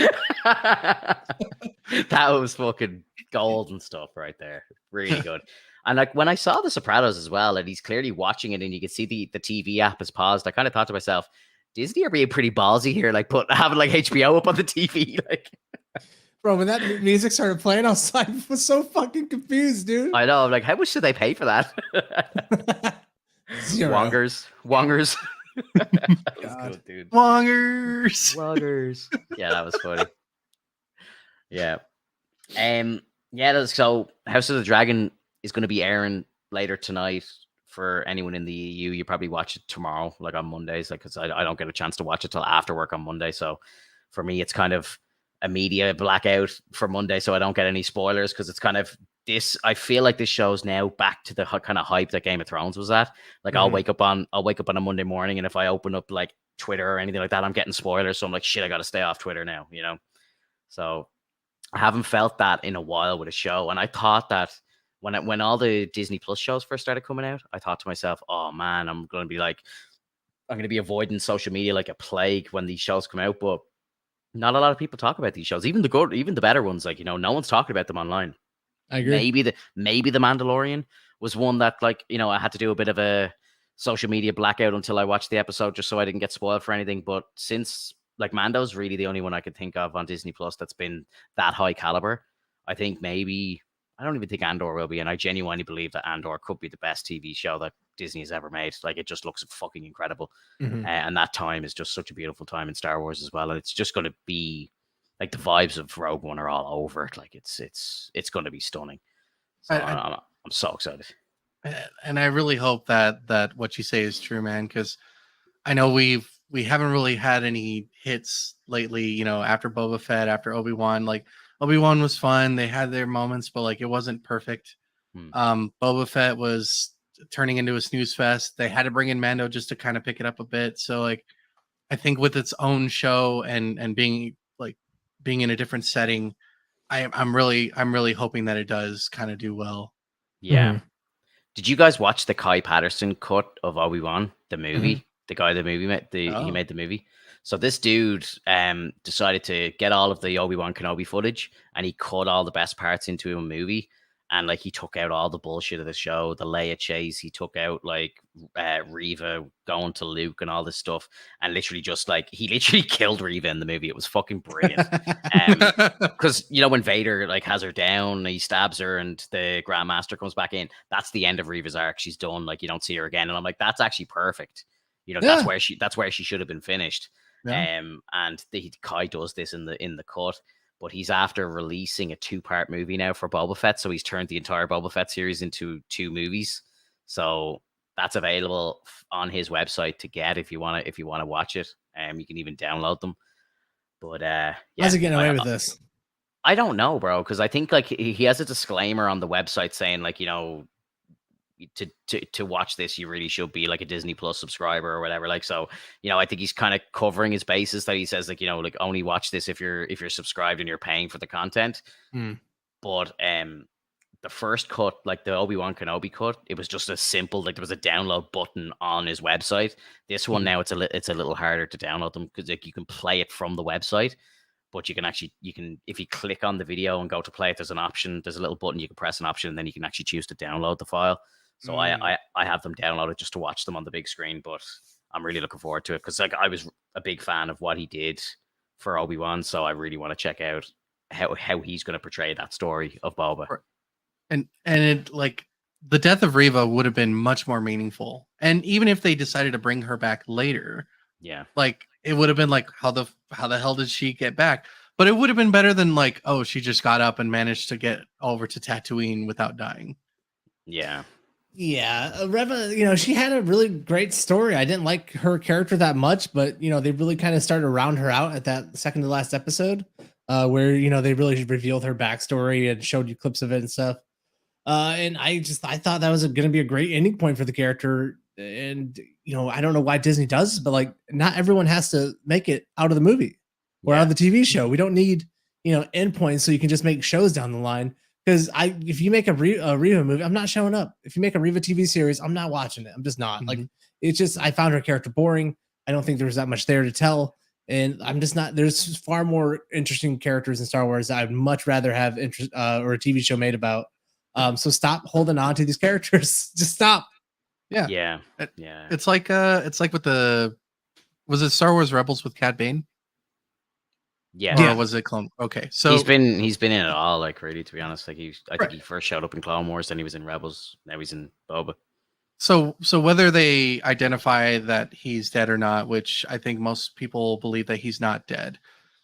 That was fucking golden stuff right there. Really good. And like when I saw The Sopranos as well, and he's clearly watching it and you can see the TV app is paused, I kind of thought to myself, Disney are being pretty ballsy here, like having like HBO up on the TV. Like, bro, when that music started playing, I was so fucking confused, dude. I know, I'm like, how much did they pay for that? Zero. Wongers. That was good, dude. Wongers. Yeah, that was funny. Yeah. So House of the Dragon is going to be airing later tonight. For anyone in the EU, you probably watch it tomorrow, like on Mondays, like because I don't get a chance to watch it till after work on Monday. So for me, it's kind of a media blackout for Monday, so I don't get any spoilers because it's kind of this. I feel like this show's now back to the kind of hype that Game of Thrones was at. Like I'll wake up on a Monday morning, and if I open up like Twitter or anything like that, I'm getting spoilers. So I'm like, shit, I got to stay off Twitter now, you know? So I haven't felt that in a while with a show. And I thought that when all the Disney Plus shows first started coming out, I thought to myself, oh man, I'm going to be avoiding social media like a plague when these shows come out. But not a lot of people talk about these shows, even the better ones. Like, you know, no one's talking about them online. I agree. Maybe the Mandalorian was one that, like, you know, I had to do a bit of a social media blackout until I watched the episode just so I didn't get spoiled for anything. But since, like, Mando's really the only one I could think of on Disney Plus that's been that high caliber. I think maybe I don't even think Andor will be, and I genuinely believe that Andor could be the best TV show that Disney has ever made. Like, it just looks fucking incredible. And that time is just such a beautiful time in Star Wars as well. And it's just going to be like the vibes of Rogue One are all over it. Like, it's going to be stunning. So I'm so excited. And I really hope that what you say is true, man, because I know we haven't really had any hits lately, you know, after Boba Fett, after Obi-Wan. Like, Obi-Wan was fun, they had their moments, but like, it wasn't perfect. Boba Fett was turning into a snooze fest. They had to bring in Mando just to kind of pick it up a bit. So like, I think with its own show and being in a different setting, I'm really hoping that it does kind of do well. Yeah. Did you guys watch the Kai Patterson cut of Obi-Wan, the movie? The guy the movie made, he made the movie. So this dude decided to get all of the Obi-Wan Kenobi footage, and he cut all the best parts into a movie. And like, he took out all the bullshit of the show, the Leia chase. He took out like Reva going to Luke and all this stuff, and literally just like, he literally killed Reva in the movie. It was fucking brilliant. Because, you know, when Vader like has her down, he stabs her, and the Grandmaster comes back in. That's the end of Reva's arc. She's done. Like, you don't see her again. And I'm like, that's actually perfect. You know, that's where she should have been finished. And Kai does this in the cut. But he's after releasing a 2-part movie now for Boba Fett. So he's turned the entire Boba Fett series into 2 movies. So that's available on his website to get if you want to watch it. You can even download them. But how's he getting away with this? I don't know, bro, because I think like he has a disclaimer on the website saying, like, you know, to watch this, you really should be like a Disney Plus subscriber or whatever. Like, so, you know, I think he's kind of covering his bases, that he says, like, you know, like, only watch this if you're subscribed and you're paying for the content. But the first cut, like the Obi-Wan Kenobi cut, it was just a simple, like, there was a download button on his website. This one now, it's a little harder to download them, because like, you can play it from the website, but you can if you click on the video and go to play it, there's a little button, you can press an option, and then you can actually choose to download the file. So I have them downloaded just to watch them on the big screen, but I'm really looking forward to it, because like, I was a big fan of what he did for Obi-Wan, so I really want to check out how he's going to portray that story of Boba. And it, like, the death of Reva would have been much more meaningful. And even if they decided to bring her back later, like, it would have been like, how the hell did she get back? But it would have been better than like, oh, she just got up and managed to get over to Tatooine without dying. Reva, you know, she had a really great story. I didn't like her character that much, but, you know, they really kind of started to round her out at that second to last episode, where, you know, they really revealed her backstory and showed you clips of it and stuff. And I thought that was going to be a great ending point for the character. And, you know, I don't know why Disney does this, but like, not everyone has to make it out of the movie or out of the TV show. We don't need, you know, endpoints so you can just make shows down the line. Because if you make a Reva movie, I'm not showing up. If you make a Reva TV series, I'm not watching it. I'm just not. Like, it's just, I found her character boring. I don't think there's that much there to tell. And I'm just not, there's far more interesting characters in Star Wars that I'd much rather have interest or a TV show made about. So stop holding on to these characters. Just stop. Yeah. It's like with was it Star Wars Rebels with Cad Bane? Or was it Clone? Okay, so he's been in it all, like, really, to be honest. Like, I think he first showed up in Clone Wars, then he was in Rebels, now he's in Boba. So whether they identify that he's dead or not, which I think most people believe that he's not dead,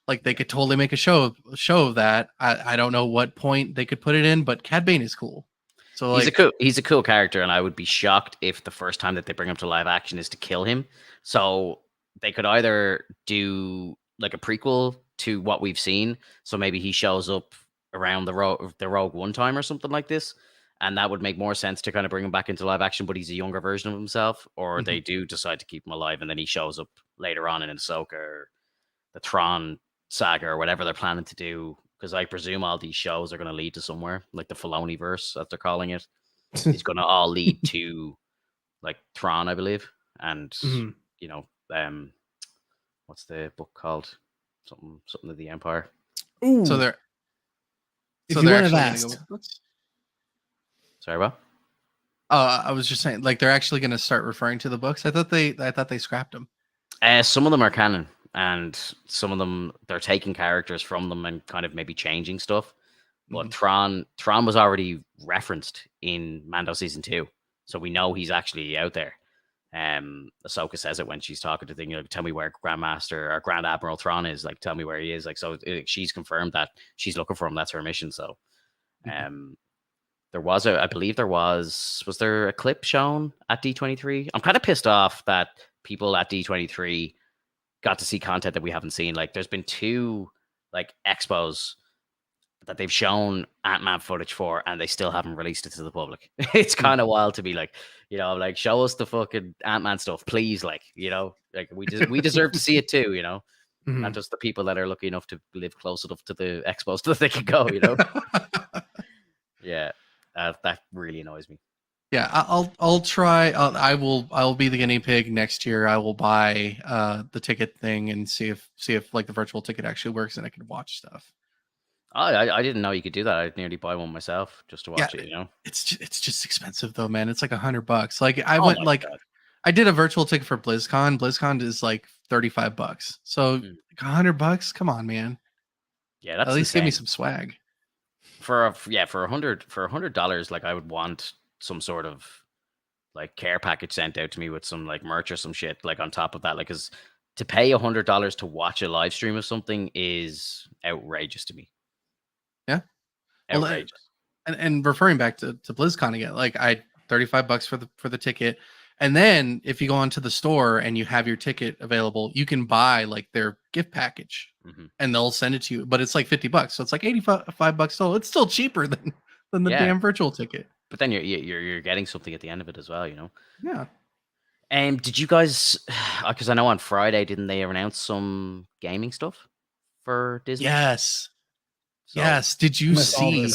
like, they could totally make a show of that. I don't know what point they could put it in, but Cad Bane is cool. So like, he's a cool character, and I would be shocked if the first time that they bring him to live action is to kill him. So they could either do like a prequel to what we've seen, so maybe he shows up around the Rogue One time or something like this, and that would make more sense to kind of bring him back into live action, but he's a younger version of himself, or they do decide to keep him alive, and then he shows up later on in Ahsoka or the Thrawn saga or whatever they're planning to do. Because I presume all these shows are going to lead to somewhere, like the Filoni verse, as they're calling it. It's going to all lead to like Thrawn, I believe, and you know, what's the book called? Something of the Empire. Ooh. So they're. If So you they're wouldn't have actually gonna asked. go with books? Sorry, what? I was just saying, like they're actually going to start referring to the books. I thought they scrapped them. Some of them are canon, and some of them they're taking characters from them and kind of maybe changing stuff. But Thrawn was already referenced in Mando season 2, so we know he's actually out there. Ahsoka says it when she's talking to thing, you know, tell me where Grandmaster or Grand Admiral Thrawn is. Like, tell me where he is. Like, so she's confirmed that she's looking for him. That's her mission. So, I believe was there a clip shown at D23? I'm kind of pissed off that people at D23 got to see content that we haven't seen. Like, there's been 2 like expos that they've shown Ant-Man footage for, and they still haven't released it to the public. It's kind of wild to be like, you know, like, show us the fucking Ant-Man stuff, please. Like, you know, like we deserve to see it too, you know, not just the people that are lucky enough to live close enough to the expos that they can go, you know. Yeah, that really annoys me. Yeah, I'll try. I'll be the guinea pig next year. I will buy the ticket thing and see if like the virtual ticket actually works and I can watch stuff. I didn't know you could do that. I'd nearly buy one myself just to watch it. You know, it's just expensive though, man. It's like $100. Like I went like God. I did a virtual ticket for BlizzCon. BlizzCon is like $35. So like $100. Come on, man. Yeah, that's at least insane. give me some swag. For $100, like I would want some sort of like care package sent out to me with some like merch or some shit like on top of that. Like, because to pay $100 to watch a live stream of something is outrageous to me. Yeah, outrageous. Well, and referring back to BlizzCon again, like I $35 for the ticket, and then if you go onto the store and you have your ticket available, you can buy like their gift package, and they'll send it to you. But it's like $50, so it's like $85 total. It's still cheaper than the damn virtual ticket. But then you're getting something at the end of it as well, you know. Yeah. Did you guys? Because I know on Friday, didn't they announce some gaming stuff for Disney? Yes. So, yes. Did you see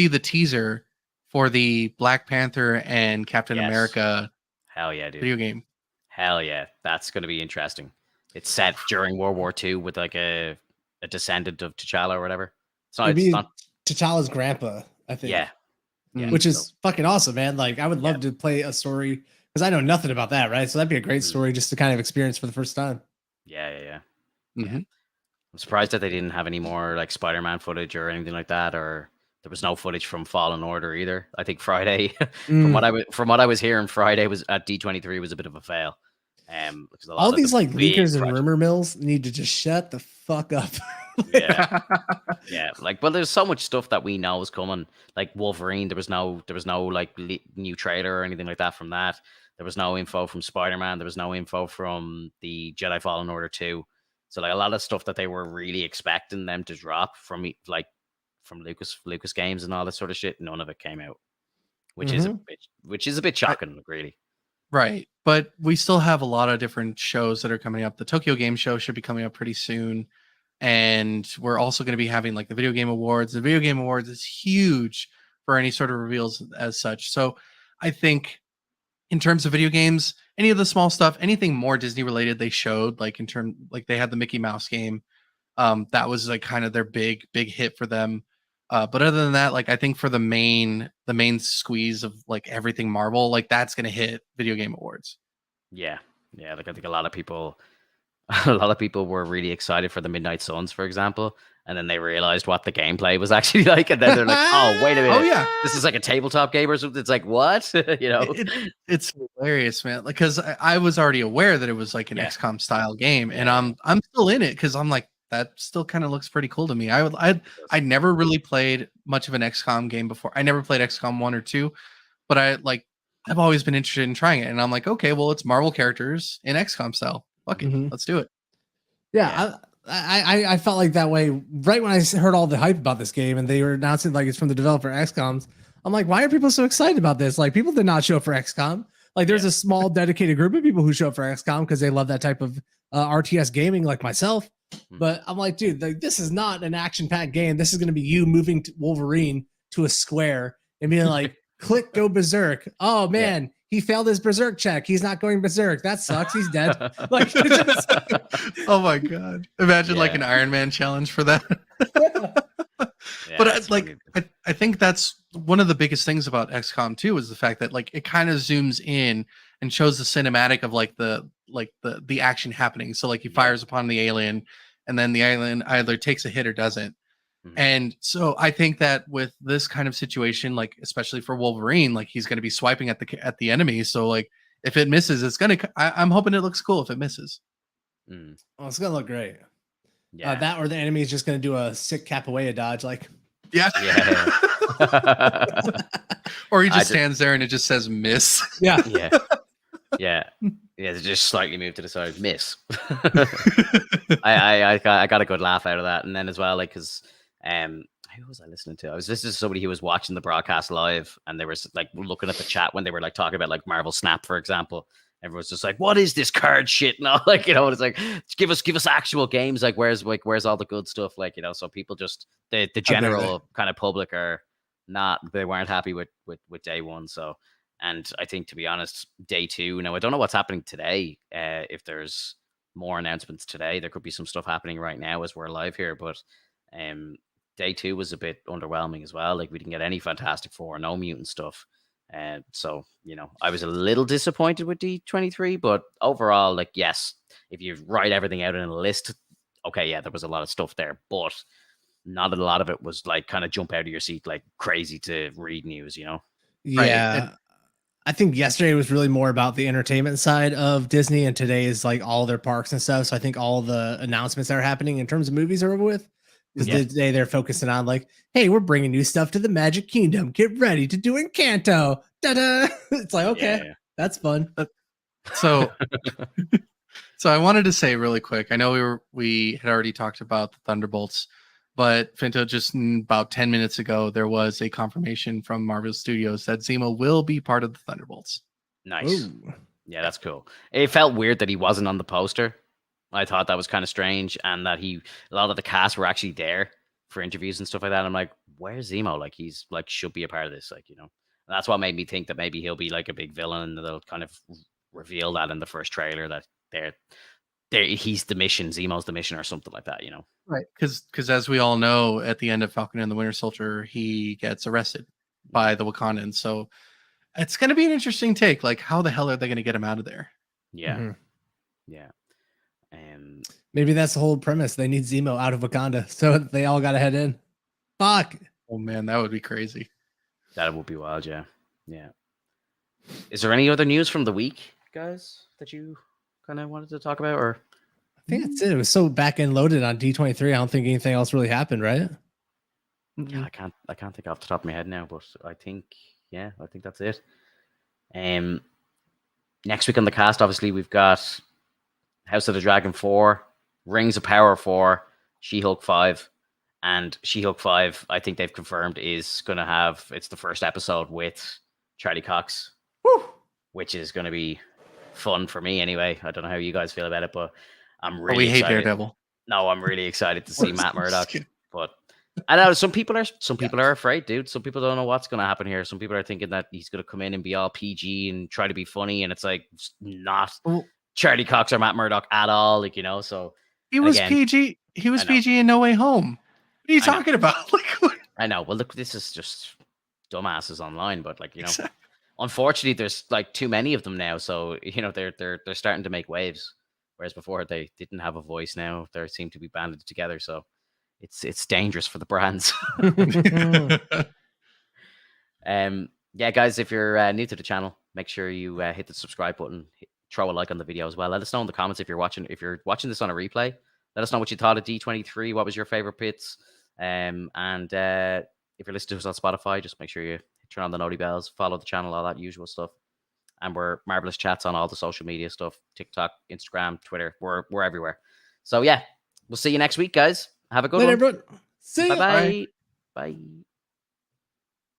the teaser for the Black Panther and Captain America? Hell yeah, dude. Video game. Hell yeah, that's going to be interesting. It's set during World War II with like a descendant of T'Challa or whatever. So it's not T'Challa's grandpa, I think. Yeah. Which is fucking awesome, man. Like, I would love to play a story because I know nothing about that, right? So that'd be a great story just to kind of experience for the first time. Yeah. I'm surprised that they didn't have any more like Spider-Man footage or anything like that, or there was no footage from Fallen Order either. I think Friday, from what I was hearing, Friday was at D23 was a bit of a fail. Because all these like leakers and rumor mills need to just shut the fuck up. Yeah. Like, well, there's so much stuff that we know is coming. Like Wolverine, there was no like new trailer or anything like that from that. There was no info from Spider-Man. There was no info from the Jedi Fallen Order 2. So like a lot of stuff that they were really expecting them to drop from Lucas Games and all that sort of shit, none of it came out, which is a bit shocking, really. Right, but we still have a lot of different shows that are coming up. The Tokyo Game Show should be coming up pretty soon, and we're also going to be having like the Video Game Awards. The Video Game Awards is huge for any sort of reveals as such. So I think in terms of video games, any of the small stuff, anything more Disney related, they showed like like they had the Mickey Mouse game. That was like kind of their big hit for them. But other than that, like I think for the main squeeze of like everything Marvel, like that's gonna hit Video Game Awards. Yeah. Like I think a lot of people were really excited for the Midnight Suns, for example, and then they realized what the gameplay was actually like, and then they're like, "Oh, wait a minute! Oh yeah, this is like a tabletop game or something." It's like, what? You know, it's hilarious, man. Like, because I was already aware that it was like an XCOM style game, and I'm still in it because I'm like, that still kind of looks pretty cool to me. I never really played much of an XCOM game before. I never played XCOM 1 or 2, but I've always been interested in trying it, and I'm like, okay, well, it's Marvel characters in XCOM style. Fuck it, let's do it. Yeah, I felt like that way right when I heard all the hype about this game and they were announcing like it's from the developer XCOM's. I'm like, why are people so excited about this? Like, people did not show up for XCOM. Like, there's a small dedicated group of people who show up for XCOM because they love that type of RTS gaming, like myself. But I'm like, dude, like, this is not an action-packed game. This is going to be you moving to Wolverine to a square and being like, click, go berserk. Oh man, he failed his berserk check. He's not going berserk. That sucks. He's dead. Like, oh my god! Imagine like an Iron Man challenge for that. But I think that's one of the biggest things about XCOM 2 is the fact that like it kind of zooms in and shows the cinematic of like the action happening. So like he fires upon the alien, and then the alien either takes a hit or doesn't. And so I think that with this kind of situation, like especially for Wolverine, like he's going to be swiping at the enemy. So like if it misses, it's gonna. I'm hoping it looks cool if it misses. Oh, it's gonna look great. Yeah, that or the enemy is just gonna do a sick capoeira dodge, like or he just stands there and it just says miss. Yeah. Just slightly move to the side, miss. I got a good laugh out of that, and then as well, like because who was I listening to? I was listening to somebody who was watching the broadcast live, and they were like looking at the chat when they were like talking about like Marvel Snap, for example. Everyone's just like, "What is this card shit?" And all, like, you know, it's like, give us actual games. Like, where's all the good stuff? Like, you know, so people just the general kind of public they weren't happy with day one. So, and I think, to be honest, day two. Now I don't know what's happening today. If there's more announcements today, there could be some stuff happening right now as we're live here. But day two was a bit underwhelming as well. Like we didn't get any Fantastic Four, no mutant stuff. So, you know, I was a little disappointed with D23, but overall, like, yes, if you write everything out in a list, okay, yeah, there was a lot of stuff there, but not a lot of it was like kind of jump out of your seat, like crazy to read news, you know? Yeah. Right. I think yesterday was really more about the entertainment side of Disney, and today is like all their parks and stuff. So I think all the announcements that are happening in terms of movies are over with. Because today they're focusing on like, hey, we're bringing new stuff to the Magic Kingdom. Get ready to do Encanto. Da-da. It's like, okay, that's fun. So I wanted to say really quick. I know we had already talked about the Thunderbolts, but Finto, just about 10 minutes ago, there was a confirmation from Marvel Studios that Zemo will be part of the Thunderbolts. Nice. Ooh. Yeah, that's cool. It felt weird that he wasn't on the poster. I thought that was kind of strange, and that a lot of the cast were actually there for interviews and stuff like that. I'm like, where's Zemo? Like, he's like should be a part of this, like, you know. And that's what made me think that maybe he'll be like a big villain, and they'll kind of reveal that in the first trailer that he's the mission, Zemo's the mission, or something like that, you know. Right, because as we all know, at the end of Falcon and the Winter Soldier, he gets arrested by the Wakandans. So it's going to be an interesting take. Like, how the hell are they going to get him out of there? Yeah, yeah. Maybe that's the whole premise. They need Zemo out of Wakanda, so they all got to head in. Fuck. Oh man, that would be crazy. That would be wild. Yeah. Is there any other news from the week, guys, that you kind of wanted to talk about? Or I think that's it. It was so back end loaded on D23. I don't think anything else really happened, right? Yeah, I can't think off the top of my head now, but I think that's it. Next week on the cast, obviously we've got House of the Dragon 4, Rings of Power 4, She-Hulk 5, and She-Hulk 5, I think they've confirmed, is going to have, it's the first episode with Charlie Cox, which is going to be fun for me anyway. I don't know how you guys feel about it, but I'm really excited. Hate Daredevil. No, I'm really excited to see Matt Murdock. But I know some people are afraid, dude. Some people don't know what's going to happen here. Some people are thinking that he's going to come in and be all PG and try to be funny, and it's like not Charlie Cox or Matt Murdock at all, like, you know. So he was PG. He was PG in No Way Home. What are you talking about? Like, I know. Well, look, this is just dumbasses online, but like, you know, unfortunately, there's like too many of them now. So, you know, they're starting to make waves, whereas before they didn't have a voice. Now they seem to be banded together. So it's dangerous for the brands. Yeah, guys, if you're new to the channel, make sure you hit the subscribe button. Throw a like on the video as well. Let us know in the comments if you're watching this on a replay. Let us know what you thought of D23. What was your favorite bits? And if you're listening to us on Spotify, just make sure you turn on the noti bells, follow the channel, all that usual stuff. And we're Marvelous Chats on all the social media stuff: TikTok, Instagram, Twitter. We're everywhere. So yeah, we'll see you next week, guys. Have a good Later, one. everyone. See ya. Bye-bye. Bye.